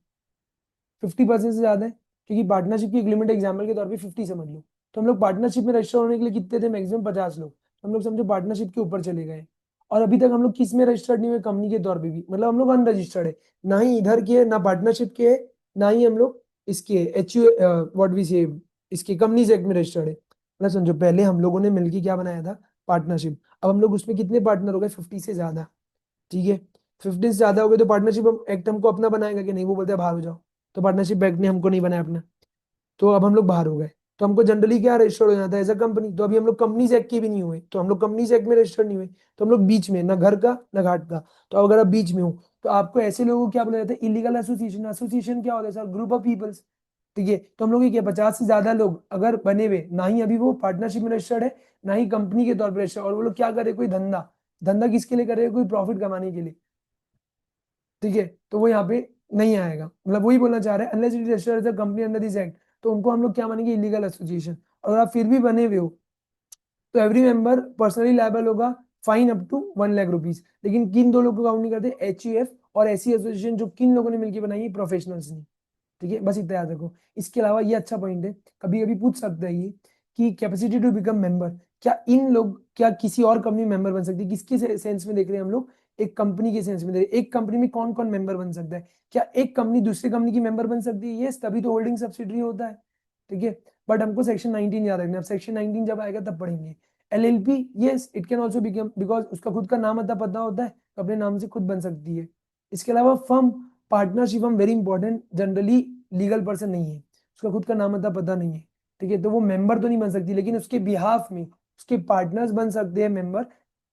50% से ज्यादा है, क्योंकि पार्टनरशिप की एक लिमिट एग्जाम्पल के तौर पे 50 समझ लो। तो हम लोग पार्टनरशिप में रजिस्टर होने के लिए कितने थे? मैक्सिमम 50 लोग। तो हम लोग समझो पार्टनरशिप के ऊपर चले गए, और अभी तक हम लोग किस में रजिस्टर्ड नहीं हुए? कंपनी के तौर पे भी, मतलब हम लोग अनरजिस्टर्ड है, ना ही इधर के है, ना पार्टनरशिप के है, ना ही हम लोग इसके एच यू व्हाट वी से इसके कंपनीज एक्ट में रजिस्टर्ड है। मतलब समझो पहले हम लोगों ने मिलकर क्या बनाया था? पार्टनरशिप। अब हम लोग उसमें कितने पार्टनर हो गए? 50 से ज्यादा, ठीक है? 50 से ज्यादा हो गए तो पार्टनरशिप एक्ट हमको अपना बनाएगा कि नहीं? वो बोलते हैं बाहर हो जाओ, तो पार्टनरशिप एक्ट ने हमको नहीं बनाया अपना, तो अब हम लोग बाहर हो गए। तो हमको जनरली क्या रजिस्टर्ड हो जाता है? As a company. तो अभी हम लोग कंपनीज एक्ट के भी नहीं हुए, तो हम लोग कंपनीज एक्ट में रजिस्टर्ड नहीं हुए, तो हम लोग बीच में, ना घर का ना घाट का। तो अगर आप बीच में हो, तो आपको ऐसे लोगों को क्या बोला जाता है? Illegal association. एसोसिएशन क्या होता है सर? ग्रुप ऑफ पीपल्स, ठीक है? तो हम लोग ये क्या, 50 से ज्यादा लोग अगर बने हुए, ना ही अभी वो पार्टनरशिप में रजिस्टर्ड है, ना ही कंपनी के तौर पर रजिस्टर्ड, और वो लोग क्या कर रहे हैं? कोई धंधा, धंधा किसके लिए कर रहे हैं? कोई प्रॉफिट कमाने के लिए, ठीक है? तो वो यहाँ पे नहीं आएगा, मतलब वही बोलना चाह रहे हैं, unless it registered as a company under this act, तो उनको हम लोग क्या मानेंगे? Illegal association. और आप फिर भी बने हुए हो, तो एवरी मेंबर पर्सनली लायबल होगा, fine up to 1 lakh rupees. लेकिन किन दो लोगों को काउंट नहीं करते? एच और ऐसी एसोसिएशन जो किन लोगों ने मिलकर बनाई है? प्रोफेशनल्स ने, ठीक है? बस इतना याद रखो। इसके अलावा ये अच्छा पॉइंट है, कभी कभी पूछ सकता है ये, कि कैपेसिटी टू बिकम मेंबर, क्या इन लोग, क्या किसी और कंपनी मेंबर बन सकती है? किसके सेंस में देख रहे हैं हम लोग? एक कंपनी के सेंस में देख रहे हैं। एक कंपनी में कौन कौन मेंबर बन सकता है? क्या एक कंपनी दूसरी कंपनी की मेंबर बन सकती है? यस, तभी तो होल्डिंग सब्सिडरी होता है, ठीक है? बट हमको सेक्शन 19 याद रखना है, अब सेक्शन 19 जब आएगा तब पढ़ेंगे। LLP, yes it can also become, because उसका खुद का नाम अतः पता होता है, तो अपने नाम से खुद बन सकती है। इसके अलावा फर्म, पार्टनरशिप हम very important, generally legal person नहीं है, उसका खुद का नाम अतः पता नहीं है, ठीक है? तो वो मेंबर तो नहीं बन सकती, लेकिन उसके बिहाफ में उसके पार्टनर्स बन सकते हैं member.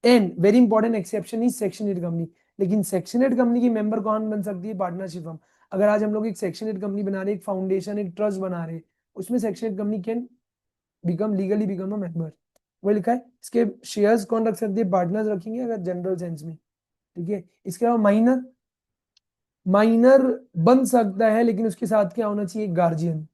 And very important exception is section 8 company. लेकिन सेक्शन 8 कंपनी की मेंबर कौन बन सकती है? Partnership firm. अगर आज हम लोग एक सेक्शन 8 कंपनी बना रहे हैं, एक फाउंडेशन, एक ट्रस्ट बना रहे हैं, उसमें section 8 company can become legally become a member. वो लिखा है। इसके शेयर्स कौन रख सकते हैं? पार्टनर्स रखेंगे, अगर जनरल सेंस में, ठीक है? इसके अलावा माइनर, माइनर बन सकता है, लेकिन उसके साथ क्या होना चाहिए? गार्जियन,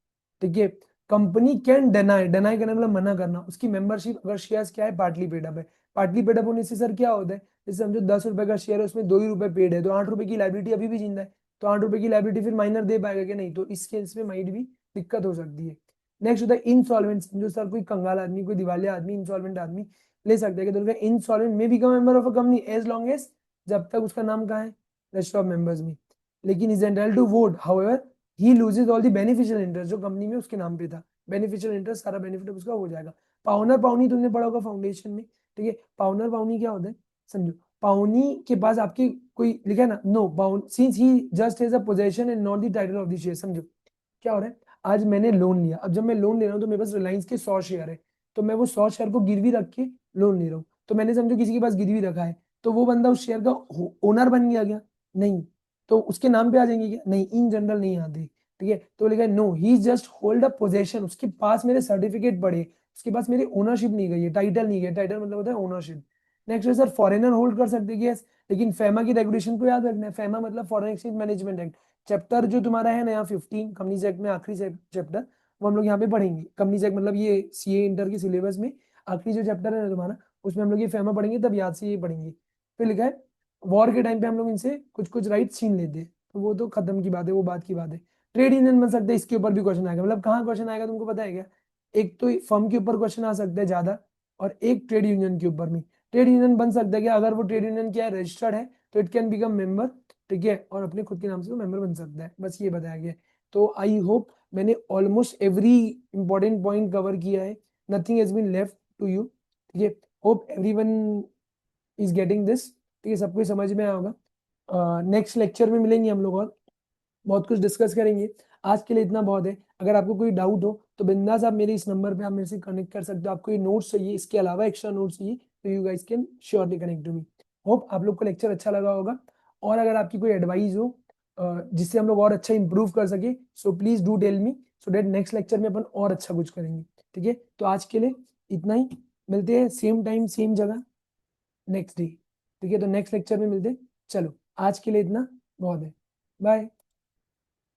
ठीक है? कंपनी कैन डिनाई, डिनाई करना मतलब मना करना, उसकी मेंबरशिप अगर शेयर्स क्या है? पार्टली पेड अप है। पार्टली पेड अप होने से सर क्या होता है? जैसे समझो 10 रुपए का शेयर है, उसमें 2 ही रुपए पेड है, तो 8 रुपए की लाइबिलिटी अभी भी जिंदा है, तो 8 रुपए की लाइबिलिटी फिर माइनर दे पाएगा कि नहीं? तो इस केस में माइट भी दिक्कत हो सकती है। नेक्स्ट होता है इंसॉल्वेंट। समझो सर कोई कंगाल आदमी, कोई दिवालिया आदमी, इंसॉल्वेंट आदमी ले सकता है कि इंसॉल्वेंट में become member of a company as long as, जब तक उसका नाम कहाँ है? रजिस्टर ऑफ मेंबर्स में। लेकिन is entitled to vote, however he loses all the beneficial interest, जो कंपनी में उसके नाम पे था, बेनिफिशियल इंटरेस्ट, सारा बेनिफिट उसका हो जाएगा। पाउनर पाउनी तुमने पढ़ा होगा फाउंडेशन में, ठीक है? पाउनर पाउनी क्या होता है? समझो, पाउनी के पास आपके कोई लिखा है ना, no pawn since he just has a possession and not the title of the share. समझो क्या हो रहा है? आज मैंने लोन लिया, अब जब मैं लोन ले रहा हूँ तो मेरे पास रिलायंस के 100 शेयर है, तो मैं वो 100 शेयर को गिरवी रख के लोन ले रहा हूँ, तो मैंने समझो किसी के पास गिरवी रखा है, तो वो बंदा उस शेयर का ओनर बन गया क्या? नहीं। तो उसके नाम पे आ जाएंगे क्या? नहीं, इन जनरल नहीं आते, ठीक है? तो लिखा है no he just hold a possession, उसके पास मेरे सर्टिफिकेट पड़े, उसके पास मेरी ओनरशिप नहीं गई है, टाइटल नहीं गया, टाइटल मतलब होता है ओनरशिप। नेक्स्ट है सर फॉरेनर होल्ड कर सकते हैं, यस, लेकिन फेमा की रेगुलेशन को याद रखना है। फेमा मतलब foreign exchange management act, chapter जो तुम्हारा है ना यहाँ 15 कंपनीज एक्ट में आखिरी चैप्टर, वो हम लोग यहाँ पे पढ़ेंगे। कंपनीज एक्ट मतलब ये सीए इंटर के सिलेबस में आखिरी जो चैप्टर है ना तुम्हारा, उसमें हम लोग ये फेमा पढ़ेंगे, तब याद से ये पढ़ेंगे। फिर लिखा है वॉर के टाइम पे हम लोग इनसे कुछ कुछ राइट छीन लेते हैं, तो वो तो खत्म की बात है, वो बात की बात है। ट्रेड यूनियन बन सकते हैं, इसके ऊपर भी क्वेश्चन आएगा, मतलब कहाँ क्वेश्चन आएगा तुमको पता है क्या? एक तो फर्म के ऊपर क्वेश्चन आ सकता है ज्यादा, और एक ट्रेड यूनियन के ऊपर में। ट्रेड यूनियन बन सकता है कि अगर वो ट्रेड यूनियन क्या है? रजिस्टर्ड है, तो इट कैन बिकम मेंबर, ठीक है? और अपने खुद के नाम से वो मेंबर बन सकता है, बस ये बताया गया है। तो आई होप मैंने almost every important point cover किया है, nothing has been left to you, ठीक है? Hope everyone is getting this, ठीक है? सबको ही समझ में आया होगा। नेक्स्ट लेक्चर में मिलेंगे हम लोग और बहुत कुछ डिस्कस करेंगे। आज के लिए इतना बहुत है। अगर आपको कोई डाउट हो तो बिंदास आप मेरे इस नंबर पे आप मेरे से कनेक्ट कर सकते हो। आपको ये नोट्स चाहिए, इसके अलावा एक्स्ट्रा नोट्स चाहिए, तो you guys can surely connect to me. Hope आप लोग को लेक्चर अच्छा लगा होगा, और अगर आपकी कोई एडवाइस हो जिससे हम लोग और अच्छा इंप्रूव कर सके, so please do tell me, so that next lecture में अपन और अच्छा कुछ करेंगे। ठीक है, तो आज के लिए इतना ही, मिलते हैं सेम टाइम सेम जगह नेक्स्ट डे। ठीक है, तो नेक्स्ट लेक्चर में मिलते हैं। चलो आज के लिए इतना बहुत है, बाय।